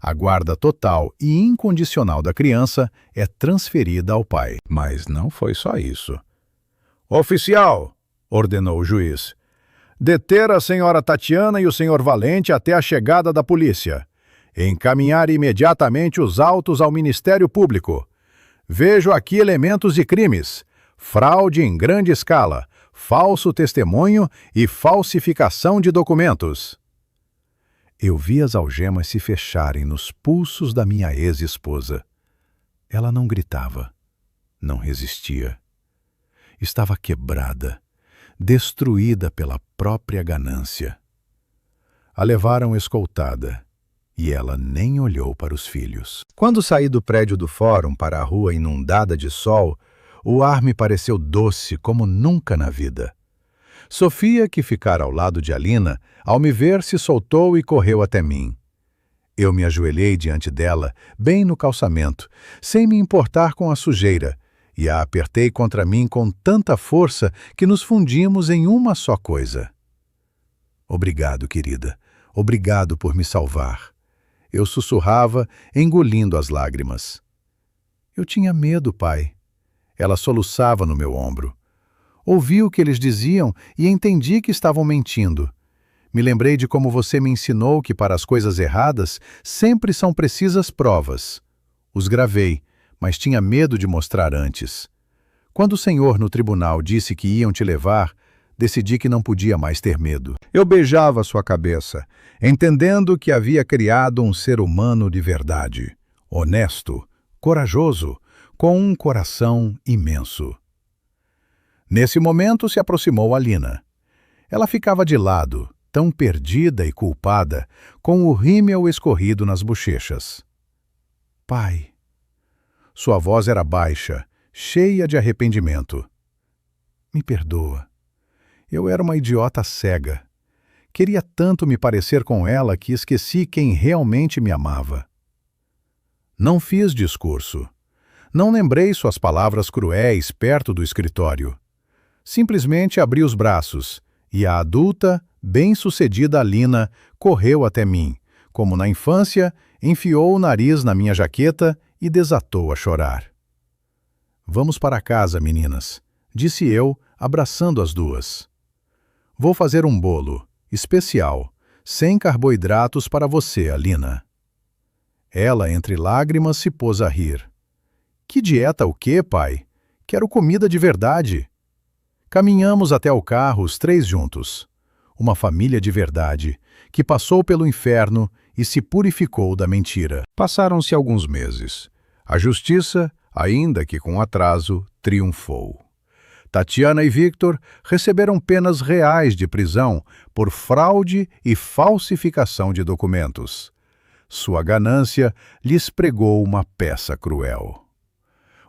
A guarda total e incondicional da criança é transferida ao pai. Mas não foi só isso. Oficial, ordenou o juiz, deter a senhora Tatiana e o senhor Valente até a chegada da polícia. Encaminhar imediatamente os autos ao Ministério Público. Vejo aqui elementos de crimes, fraude em grande escala, falso testemunho e falsificação de documentos. Eu vi as algemas se fecharem nos pulsos da minha ex-esposa. Ela não gritava, não resistia. Estava quebrada, destruída pela própria ganância. A levaram escoltada. E ela nem olhou para os filhos. Quando saí do prédio do fórum para a rua inundada de sol, o ar me pareceu doce como nunca na vida. Sofia, que ficara ao lado de Alina, ao me ver se soltou e correu até mim. Eu me ajoelhei diante dela, bem no calçamento, sem me importar com a sujeira, e a apertei contra mim com tanta força que nos fundimos em uma só coisa. Obrigado, querida. Obrigado por me salvar. Eu sussurrava, engolindo as lágrimas. Eu tinha medo, pai. Ela soluçava no meu ombro. Ouvi o que eles diziam e entendi que estavam mentindo. Me lembrei de como você me ensinou que para as coisas erradas sempre são precisas provas. Os gravei, mas tinha medo de mostrar antes. Quando o senhor no tribunal disse que iam te levar, decidi que não podia mais ter medo. Eu beijava sua cabeça, entendendo que havia criado um ser humano de verdade, honesto, corajoso, com um coração imenso. Nesse momento se aproximou Alina. Ela ficava de lado, tão perdida e culpada, com o rímel escorrido nas bochechas. Pai. Sua voz era baixa, cheia de arrependimento. Me perdoa. Eu era uma idiota cega. Queria tanto me parecer com ela que esqueci quem realmente me amava. Não fiz discurso. Não lembrei suas palavras cruéis perto do escritório. Simplesmente abri os braços e a adulta, bem-sucedida Alina correu até mim, como na infância, enfiou o nariz na minha jaqueta e desatou a chorar. Vamos para casa, meninas, disse eu, abraçando as duas. Vou fazer um bolo, especial, sem carboidratos para você, Alina. Ela, entre lágrimas, se pôs a rir. Que dieta o quê, pai? Quero comida de verdade. Caminhamos até o carro os três juntos. Uma família de verdade, que passou pelo inferno e se purificou da mentira. Passaram-se alguns meses. A justiça, ainda que com atraso, triunfou. Tatiana e Victor receberam penas reais de prisão por fraude e falsificação de documentos. Sua ganância lhes pregou uma peça cruel.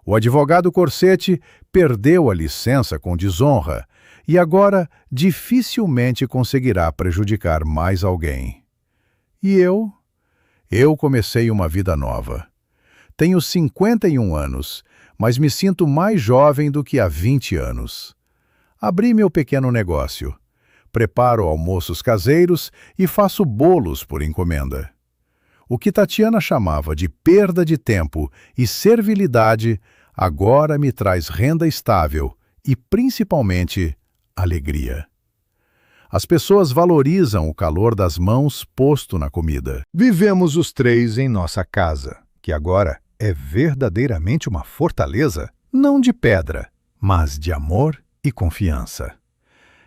O advogado Corsetti perdeu a licença com desonra e agora dificilmente conseguirá prejudicar mais alguém. E eu? Eu comecei uma vida nova. Tenho 51 anos, mas me sinto mais jovem do que há 20 anos. Abri meu pequeno negócio. Preparo almoços caseiros e faço bolos por encomenda. O que Tatiana chamava de perda de tempo e servilidade agora me traz renda estável e, principalmente, alegria. As pessoas valorizam o calor das mãos posto na comida. Vivemos os três em nossa casa, que agora é verdadeiramente uma fortaleza, não de pedra, mas de amor e confiança.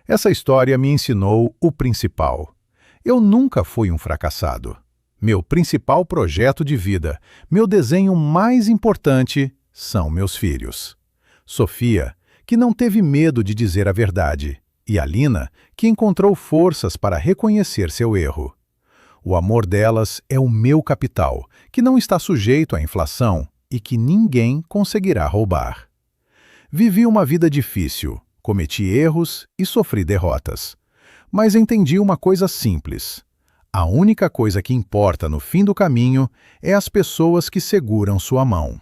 Essa história me ensinou o principal. Eu nunca fui um fracassado. Meu principal projeto de vida, meu desenho mais importante, são meus filhos. Sofia, que não teve medo de dizer a verdade, e Alina, que encontrou forças para reconhecer seu erro. O amor delas é o meu capital, que não está sujeito à inflação e que ninguém conseguirá roubar. Vivi uma vida difícil, cometi erros e sofri derrotas. Mas entendi uma coisa simples. A única coisa que importa no fim do caminho é as pessoas que seguram sua mão.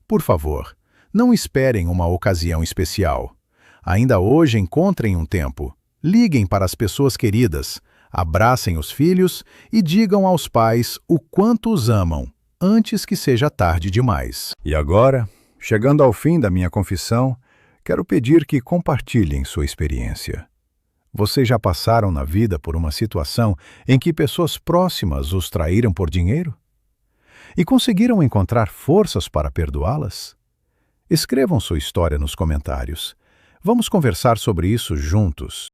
Por favor, não esperem uma ocasião especial. Ainda hoje encontrem um tempo. Liguem para as pessoas queridas, abracem os filhos e digam aos pais o quanto os amam, antes que seja tarde demais. E agora, chegando ao fim da minha confissão, quero pedir que compartilhem sua experiência. Vocês já passaram na vida por uma situação em que pessoas próximas os traíram por dinheiro? E conseguiram encontrar forças para perdoá-las? Escrevam sua história nos comentários. Vamos conversar sobre isso juntos.